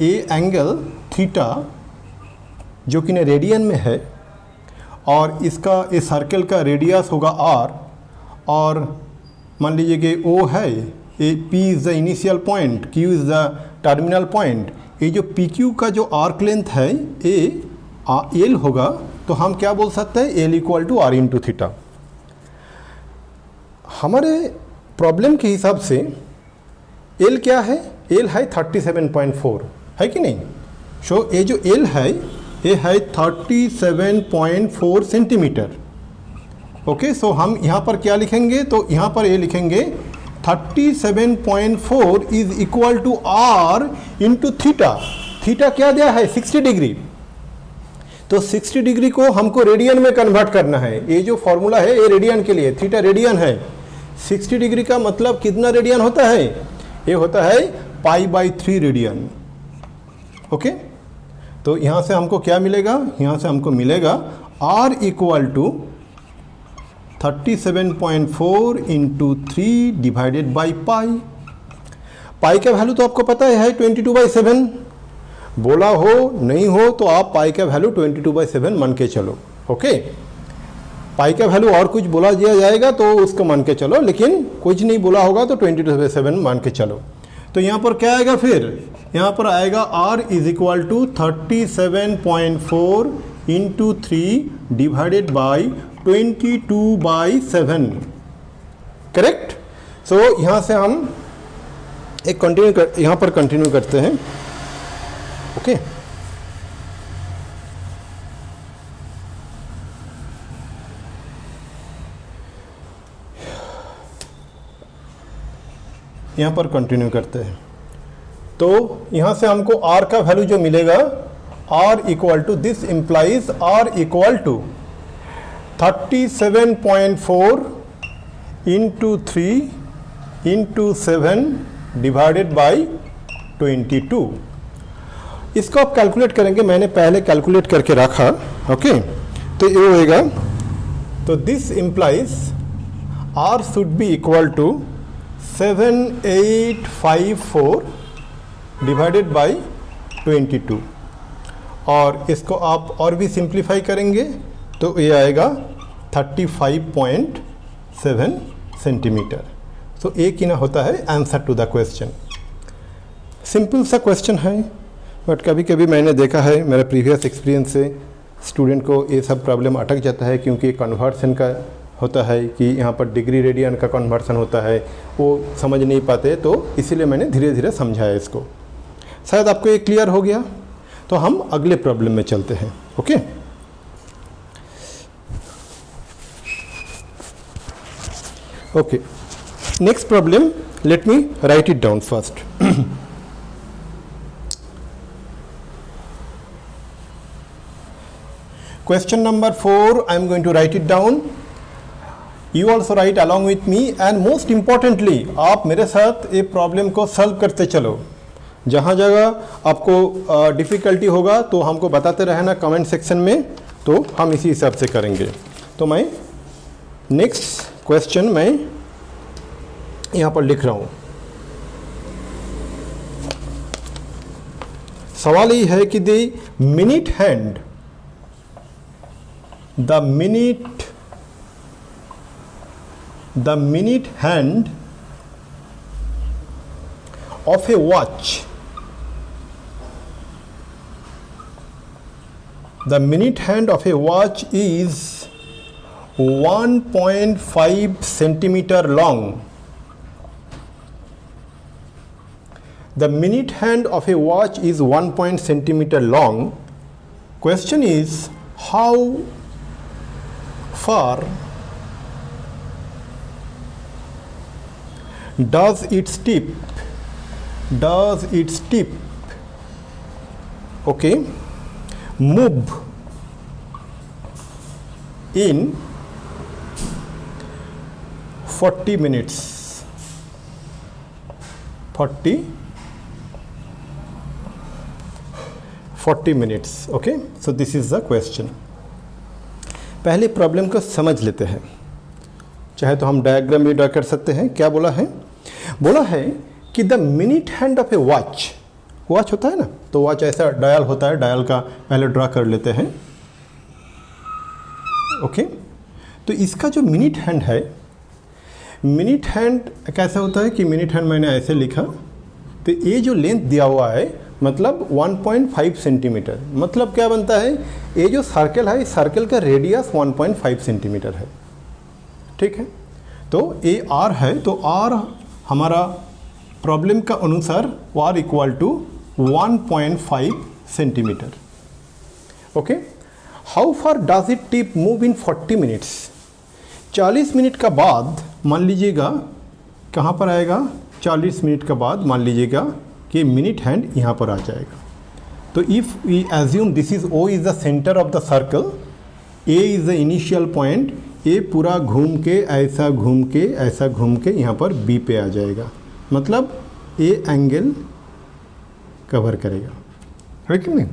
ए एंगल थीटा जो कि न रेडियन में है, और इसका इस सर्कल का रेडियस होगा आर, और मान लीजिए कि ओ है, A P is the initial point, Q is the terminal point. ये जो पी क्यू का जो आर्क लेंथ है ए एल होगा, तो हम क्या बोल सकते हैं? L equal to R into theta. हमारे प्रॉब्लम के हिसाब से एल क्या है? एल है 37.4, है कि नहीं? सो ये जो एल है ये है 37.4 सेंटीमीटर। ओके, सो हम यहाँ पर क्या लिखेंगे? तो यहाँ पर ये लिखेंगे 37.4 is equal to R into theta. Theta क्या दिया है? 60 डिग्री। तो 60 डिग्री को हमको रेडियन में कन्वर्ट करना है। ये जो फॉर्मूला है ये रेडियन के लिए, थीटा रेडियन है। 60 डिग्री का मतलब कितना रेडियन होता है? ये होता है π/3 रेडियन। ओके, तो यहाँ से हमको क्या मिलेगा? यहाँ से हमको मिलेगा R equal to 37.4 into 3 divided by pi. Pi का वैल्यू तो आपको पता है 22/7। बोला हो नहीं हो तो आप पाई का वैल्यू 22/7 मान के चलो। ओके, पाई का वैल्यू और कुछ बोला दिया जाएगा तो उसको मान के चलो, लेकिन कुछ नहीं बोला होगा तो 22/7 मान के चलो। तो यहाँ पर क्या आएगा? फिर यहाँ पर आएगा R is equal to 37.4 into 3 divided by 22/7। Correct. So यहाँ से हम एक यहाँ पर कंटिन्यू करते हैं। ओके, यहाँ पर कंटिन्यू करते हैं। तो यहाँ से हमको R का वैल्यू जो मिलेगा, R equal to, this implies R equal to 37.4 into 3 into 7 divided by 22। इसको आप कैलकुलेट करेंगे, मैंने पहले कैलकुलेट करके रखा। ओके, तो ये होएगा, तो this implies R should be equal to 7854 divided by 22, और इसको आप और भी सिंप्लीफाई करेंगे तो ये आएगा 35.7 सेंटीमीटर। तो एक ही ना होता है answer to the question. Simple सा क्वेश्चन है, बट कभी कभी मैंने देखा है मेरे प्रीवियस एक्सपीरियंस से स्टूडेंट को ये सब प्रॉब्लम अटक जाता है, क्योंकि कन्वर्सन का होता है कि यहाँ पर डिग्री रेडियन का कन्वर्सन होता है, वो समझ नहीं पाते, तो इसीलिए मैंने धीरे धीरे समझाया इसको। शायद आपको ये क्लियर हो गया। तो हम अगले प्रॉब्लम में चलते हैं। Okay, okay, next problem, late me right it down first. Question number 4, I am going to write it down. You also write along with me, and most importantly, आप मेरे साथ ये प्रॉब्लम को सॉल्व करते चलो। जहाँ जगह आपको डिफ़िकल्टी होगा तो हमको बताते रहना कमेंट सेक्शन में, तो हम इसी हिसाब से करेंगे। तो मैं नेक्स्ट क्वेश्चन मैं यहाँ पर लिख रहा हूँ। सवाल ये है कि the minute hand, the minute hand of a watch, the minute hand of a watch is 1.5 centimeter long. The minute hand of a watch is 1 centimeter long. Question is, how far does its tip, okay, move in 40 minutes? 40 minutes. Okay, so this is the question. पहले problem को समझ लेते हैं, चाहे तो हम diagram भी draw कर सकते हैं। क्या बोला है? बोला है कि the minute hand of A watch, watch होता है ना, तो वॉच ऐसा डायल होता है, डायल का पहले ड्रा कर लेते हैं। ओके, तो इसका जो मिनट हैंड है, मिनट हैंड कैसा होता है कि मिनट हैंड मैंने ऐसे लिखा, तो ये जो लेंथ दिया हुआ है मतलब 1.5 सेंटीमीटर, मतलब क्या बनता है, ये जो सर्कल है, इस सर्कल का रेडियस 1.5 सेंटीमीटर है। ठीक है, तो ये आर है, तो आर हमारा प्रॉब्लम का अनुसार R equal to 1.5 centimetre. Okay, how far does it tip move in 40 minutes? 40 minute का बाद मान लीजिएगा कहाँ पर आएगा, 40 मिनट का बाद मान लीजिएगा कि मिनट हैंड यहाँ पर आ जाएगा। तो if we assume this is O is the centre of the circle, A is the initial point, A पूरा घूम के ऐसा घूम के ऐसा घूम के यहाँ पर बी पे आ जाएगा, मतलब ए एंगल कवर करेगा, है कि नहीं?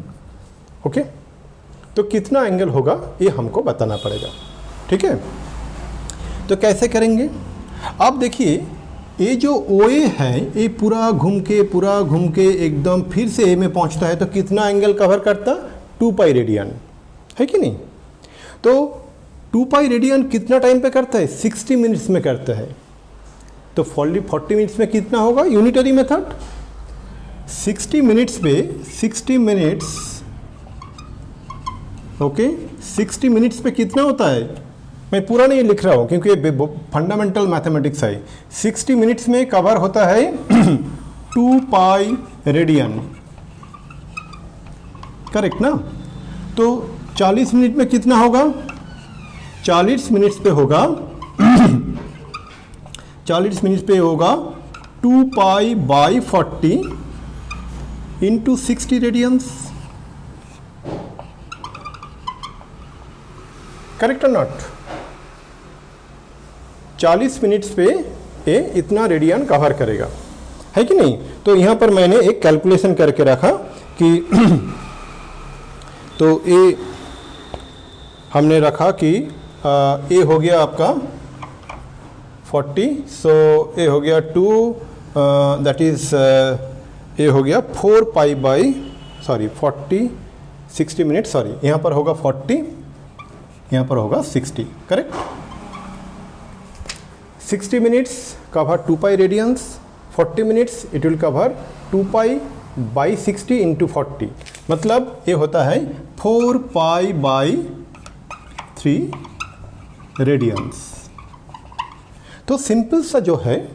ओके, तो कितना एंगल होगा ये हमको बताना पड़ेगा। ठीक है, तो कैसे करेंगे? आप देखिए, ये जो ओ ए है, ये पूरा घूम के एकदम फिर से ए में पहुंचता है, तो कितना एंगल कवर करता? 2 पाई रेडियन, है कि नहीं? तो 2 पाई रेडियन कितना टाइम पे करता है? 60 मिनट्स में करता है। तो 40 मिनट्स में कितना होगा? यूनिटरी मेथड 60 मिनट्स पे 60 मिनट्स, ओके, 60 मिनट्स पे कितना होता है? मैं पूरा नहीं लिख रहा हूँ क्योंकि ये फंडामेंटल मैथमेटिक्स है। 60 मिनट्स में कवर होता है 2 पाई रेडियन, करेक्ट ना? तो 40 मिनट में कितना होगा? 40 मिनट्स पे होगा 40 मिनट्स पे होगा 2 pi by 40 into 60 radians, correct और नॉट? 40 मिनट्स पे ये इतना रेडियन कवर करेगा, है कि नहीं? तो यहाँ पर मैंने एक कैलकुलेशन करके रखा कि तो ये हमने रखा कि ये हो गया आपका 40, सो ये हो गया 2, दैट इज ये हो गया 4 पाई बाई 40 60 मिनट, यहाँ पर होगा 40, यहाँ पर होगा 60, correct? 60 minutes cover 2 pi radians, 40 minutes it will cover 2 pi by 60 into 40, मतलब ये होता है 4 pi by 3 रेडियंस। तो सिंपल सा जो है,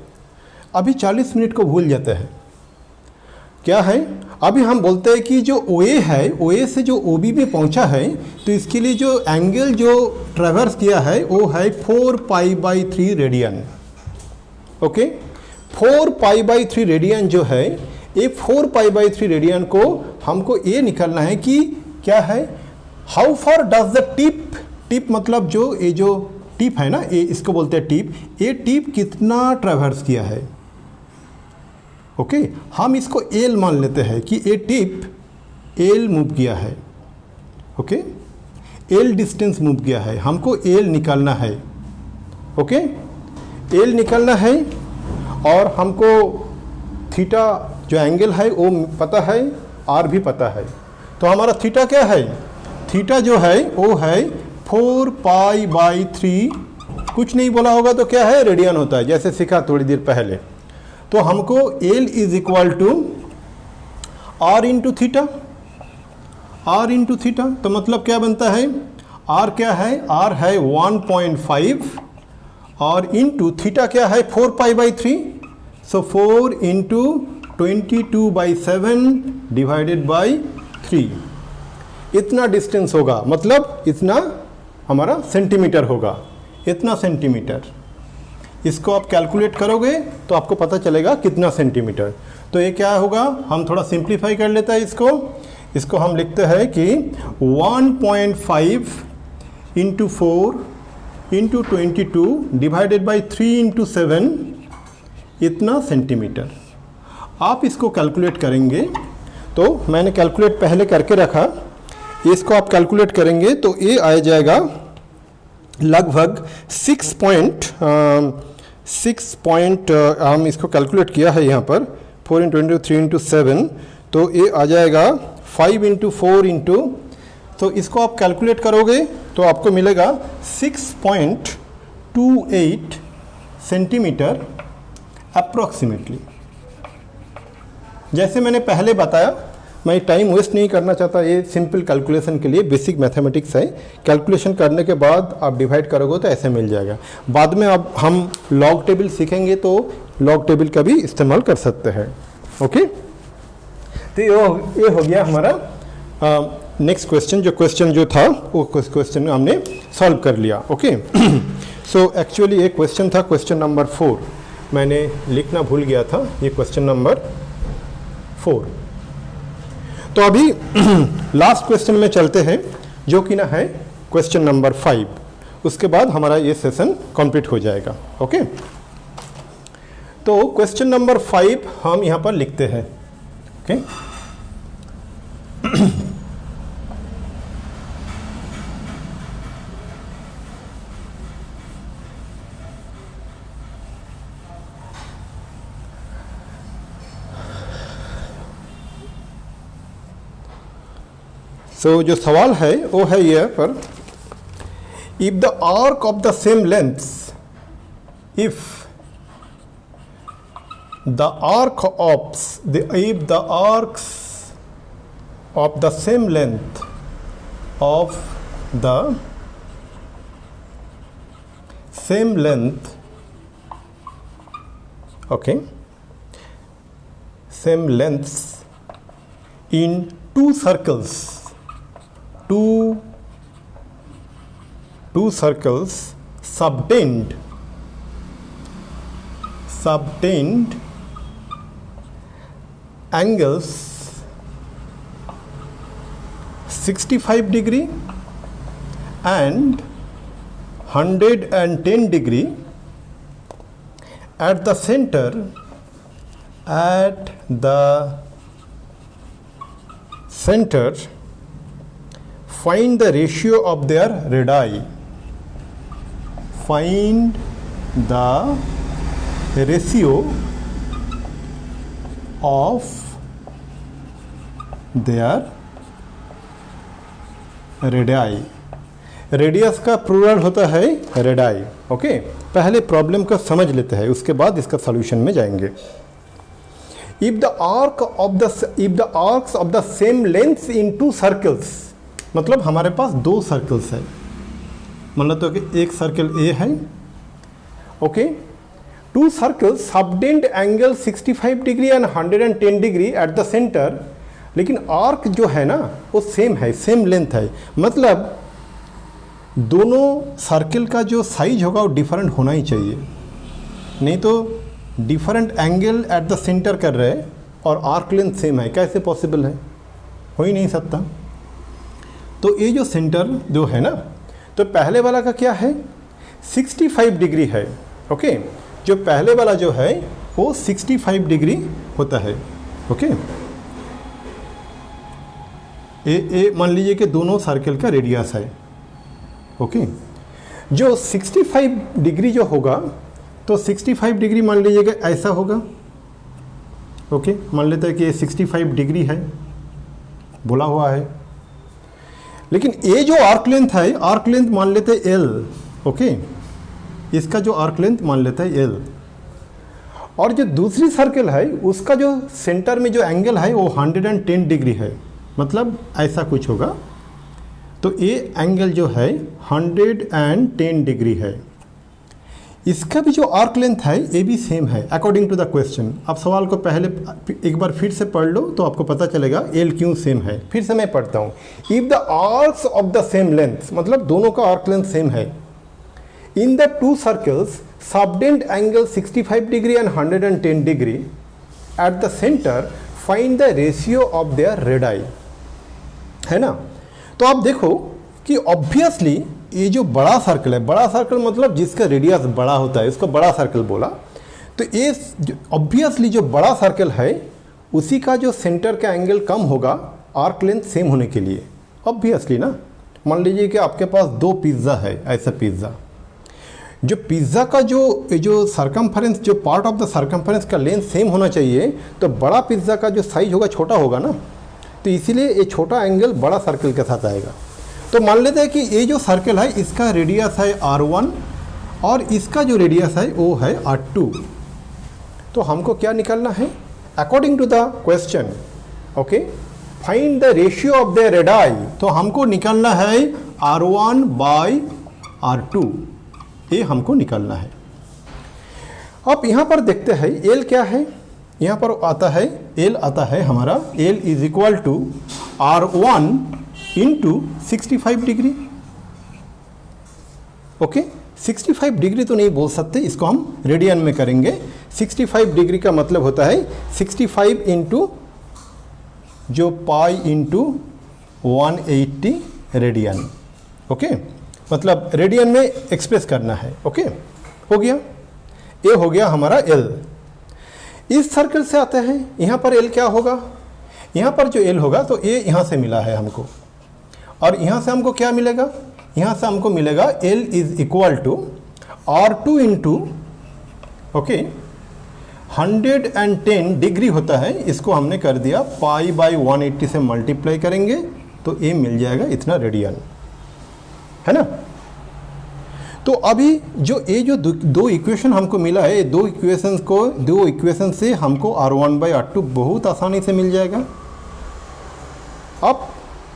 अभी 40 मिनट को भूल जाते हैं। क्या है, अभी हम बोलते हैं कि जो OA है, OA से जो OB में पहुंचा है, तो इसके लिए जो एंगल जो ट्रेवर्स किया है वो है 4π/3 रेडियन। ओके, 4π/3 रेडियन जो है, ये 4π/3 रेडियन को हमको ये निकालना है कि क्या है, how far does the tip मतलब जो ये जो टिप है ना, ये इसको बोलते हैं टिप, ये टिप कितना ट्रेवर्स किया है। ओके, हम इसको एल मान लेते हैं कि ये टिप एल मूव किया है। ओके, एल डिस्टेंस मूव किया है, हमको एल निकालना है। ओके, एल निकालना है और हमको थीटा जो एंगल है वो पता है, आर भी पता है। तो हमारा थीटा क्या है, थीटा जो है वो है 4π/3, कुछ नहीं बोला होगा तो क्या है, रेडियन होता है, जैसे सीखा थोड़ी देर पहले। तो हमको L is equal to R into theta, R into theta. तो मतलब क्या बनता है, R क्या है, R है 1.5 और इंटू थीटा क्या है 4π/3, सो 4 इंटू 22/7 डिवाइडेड बाई 3, इतना डिस्टेंस होगा, मतलब इतना हमारा सेंटीमीटर होगा, इतना सेंटीमीटर। इसको आप कैलकुलेट करोगे तो आपको पता चलेगा कितना सेंटीमीटर। तो ये क्या होगा, हम थोड़ा सिंप्लीफाई कर लेते हैं इसको हम लिखते हैं कि 1.5 into 4 into 22 divided by 3 into 7, इतना सेंटीमीटर। आप इसको कैलकुलेट करेंगे, तो मैंने कैलकुलेट पहले करके रखा, इसको आप कैलकुलेट करेंगे तो ये आ जाएगा लगभग 6 पॉइंट हम इसको कैलकुलेट किया है यहाँ पर 4 इंटू 20 3 इंटू 7, तो ये आ जाएगा 5 इंटू 4 इंटू, तो इसको आप कैलकुलेट करोगे तो आपको मिलेगा 6.28 सेंटीमीटर अप्रॉक्सीमेटली। जैसे मैंने पहले बताया, मैं टाइम वेस्ट नहीं करना चाहता, ये सिंपल कैलकुलेशन के लिए बेसिक मैथमेटिक्स है। कैलकुलेशन करने के बाद आप डिवाइड करोगे तो ऐसे मिल जाएगा। बाद में अब हम लॉग टेबल सीखेंगे तो लॉग टेबल का भी इस्तेमाल कर सकते हैं। ओके, तो ये हो गया हमारा नेक्स्ट क्वेश्चन। जो था वो क्वेश्चन हमने सॉल्व कर लिया। ओके, सो एक्चुअली ये क्वेश्चन था क्वेश्चन नंबर 4, मैंने लिखना भूल गया था, ये क्वेश्चन नंबर 4। तो अभी लास्ट क्वेश्चन में चलते हैं, जो कि ना है क्वेश्चन नंबर 5। उसके बाद हमारा ये सेशन कंप्लीट हो जाएगा। ओके, तो क्वेश्चन नंबर 5 हम यहाँ पर लिखते हैं। ओके, सो जो सवाल है वो है ये पर, if the arc of the same length, if the arc of the same length of the same length, okay, same lengths in two circles, two circles subtend angles 65 degree and 110 degree at the center, find the ratio of their radii. Find the ratio of their radii. Radius का plural होता है radii. Okay, पहले problem को समझ लेते हैं, उसके बाद इसका सॉल्यूशन में जाएंगे। If the arcs of the same length in to circles, मतलब हमारे पास दो सर्कल्स है। मतलब तो कि एक सर्कल ए है, okay. To circles subtend angle 65 degree and 110 degree at the centre, लेकिन आर्क जो है ना वो सेम है, सेम लेंथ है, मतलब दोनों सर्कल का जो साइज होगा वो डिफरेंट होना ही चाहिए, नहीं तो different angle at the centre कर रहे हैं और आर्क लेंथ सेम है, कैसे पॉसिबल है, हो ही नहीं सकता। तो ये जो सेंटर जो है ना, तो पहले वाला का क्या है 65 डिग्री है, ओके। जो पहले वाला जो है वो 65 डिग्री होता है, ओके। ए मान लीजिए कि दोनों सर्कल का रेडियस है, ओके। जो 65 डिग्री जो होगा, तो 65 डिग्री मान लीजिएगा ऐसा होगा, ओके। मान लेते हैं कि ये 65 डिग्री है बोला हुआ है, लेकिन ये जो आर्क लेंथ है, आर्क लेंथ मान लेते हैं एल, ओके। इसका जो आर्क लेंथ मान लेते हैं एल, और जो दूसरी सर्कल है उसका जो सेंटर में जो एंगल है वो 110 डिग्री है, मतलब ऐसा कुछ होगा। तो ये एंगल जो है 110 डिग्री है। इसका भी जो आर्क लेंथ है ये भी सेम है अकॉर्डिंग टू द क्वेश्चन। आप सवाल को पहले एक बार फिर से पढ़ लो तो आपको पता चलेगा एल क्यों सेम है। फिर से मैं पढ़ता हूँ, if the arcs of the same length, मतलब दोनों का आर्क लेंथ सेम है, in the two circles subtend angle 65 degree and 110 degree at the centre, find the ratio of their radii, है ना। तो आप देखो कि ऑब्वियसली ये जो बड़ा सर्कल है, बड़ा सर्कल मतलब जिसका रेडियस बड़ा होता है इसको बड़ा सर्कल बोला, तो ये ऑब्वियसली जो बड़ा सर्कल है उसी का जो सेंटर का एंगल कम होगा आर्क लेंथ सेम होने के लिए, ऑब्वियसली ना। मान लीजिए कि आपके पास दो पिज़्ज़ा है, ऐसा पिज़्ज़ा, जो पिज़्ज़ा का जो सरकमफरेंस, जो पार्ट ऑफ द सरकमफरेंस का लेंथ सेम होना चाहिए, तो बड़ा पिज़्ज़ा का जो साइज होगा छोटा होगा ना, तो इसीलिए ये छोटा एंगल बड़ा सर्कल के साथ आएगा। तो मान लेते हैं कि ये जो सर्कल है इसका रेडियस है R1 और इसका जो रेडियस है वो है R2। तो हमको क्या निकालना है according to the question, okay, find the ratio of the radii. तो हमको निकालना है R1 बाई R2, ये हमको निकालना है। अब यहाँ पर देखते हैं एल क्या है, यहाँ पर आता है एल आता है हमारा, L is equal to R1 into 65 degree, okay. 65 degree तो नहीं बोल सकते, इसको हम रेडियन में करेंगे। 65 डिग्री का मतलब होता है 65 इंटू जो पाई इंटू 180 रेडियन, ओके, मतलब रेडियन में एक्सप्रेस करना है, ओके। हो गया, ये हो गया हमारा एल। इस सर्कल से आते हैं, यहाँ पर एल क्या होगा, यहाँ पर जो एल होगा तो ये यहाँ से मिला है हमको, और यहाँ से हमको क्या मिलेगा, यहाँ से हमको मिलेगा L is equal to R2 into, okay, 110 degree होता है, इसको हमने कर दिया पाई बाई 180 से मल्टीप्लाई करेंगे तो ये मिल जाएगा इतना रेडियन, है ना। तो अभी जो ये जो दो इक्वेशन हमको मिला है, दो इक्वेशन से हमको R1 बाई R2 बहुत आसानी से मिल जाएगा। अब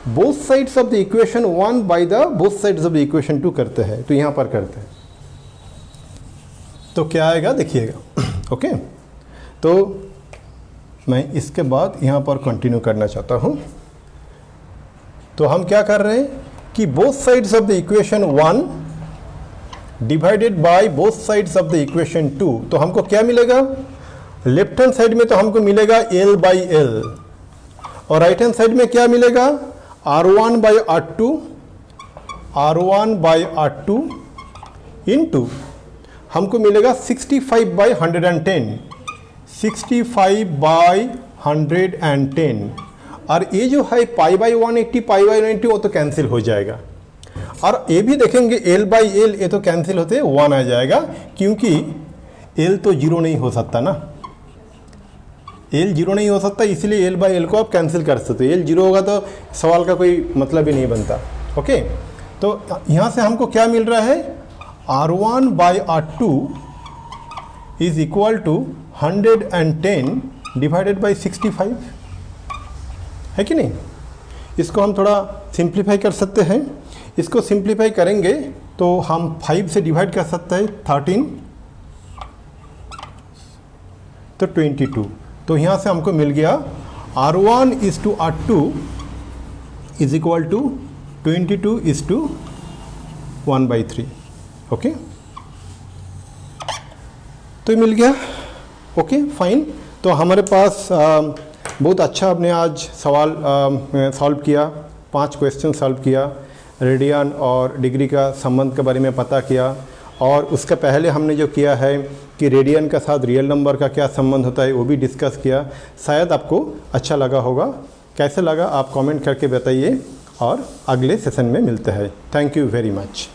both sides of the equation 1 by the both sides of the equation 2 करते हैं, तो यहाँ पर करते हैं तो क्या आएगा देखिएगा, ओके। तो मैं इसके बाद यहाँ पर कंटिन्यू करना चाहता हूँ। तो हम क्या कर रहे हैं कि both sides of the equation 1 divided by both sides of the equation 2, तो हमको क्या मिलेगा, लेफ्ट हैंड साइड में तो हमको मिलेगा L बाई एल, और राइट हैंड साइड में क्या मिलेगा R1 बाई R2 इंटू हमको मिलेगा 65 बाई 110, 65 बाई 110, और ये जो है पाई बाई 180 पाई बाई 180 वो तो कैंसिल हो जाएगा, और ये भी देखेंगे L बाई एल ये तो कैंसिल होते 1 आ जाएगा, क्योंकि L तो जीरो नहीं हो सकता ना, L जीरो नहीं हो सकता, इसलिए L बाई एल को आप कैंसिल कर सकते हो। L जीरो होगा तो सवाल का कोई मतलब ही नहीं बनता, ओके। तो यहाँ से हमको क्या मिल रहा है, R1 by R2 is equal to 110 divided by 65, है कि नहीं। इसको हम थोड़ा सिंप्लीफाई कर सकते हैं, इसको सिंप्लीफाई करेंगे तो हम 5 से डिवाइड कर सकते हैं 13 तो 22। तो यहाँ से हमको मिल गया R1 is to R2 is equal to 22 is to 1/3। Okay, तो ये मिल गया। Okay fine. तो हमारे पास बहुत अच्छा आपने आज सवाल सॉल्व किया, 5 क्वेश्चन सॉल्व किया, रेडियन और डिग्री का संबंध के बारे में पता किया, और उसके पहले हमने जो किया है कि रेडियन के साथ रियल नंबर का क्या संबंध होता है वो भी डिस्कस किया। शायद आपको अच्छा लगा होगा। कैसे लगा आप कमेंट करके बताइए, और अगले सेशन में मिलते हैं। Thank you very much.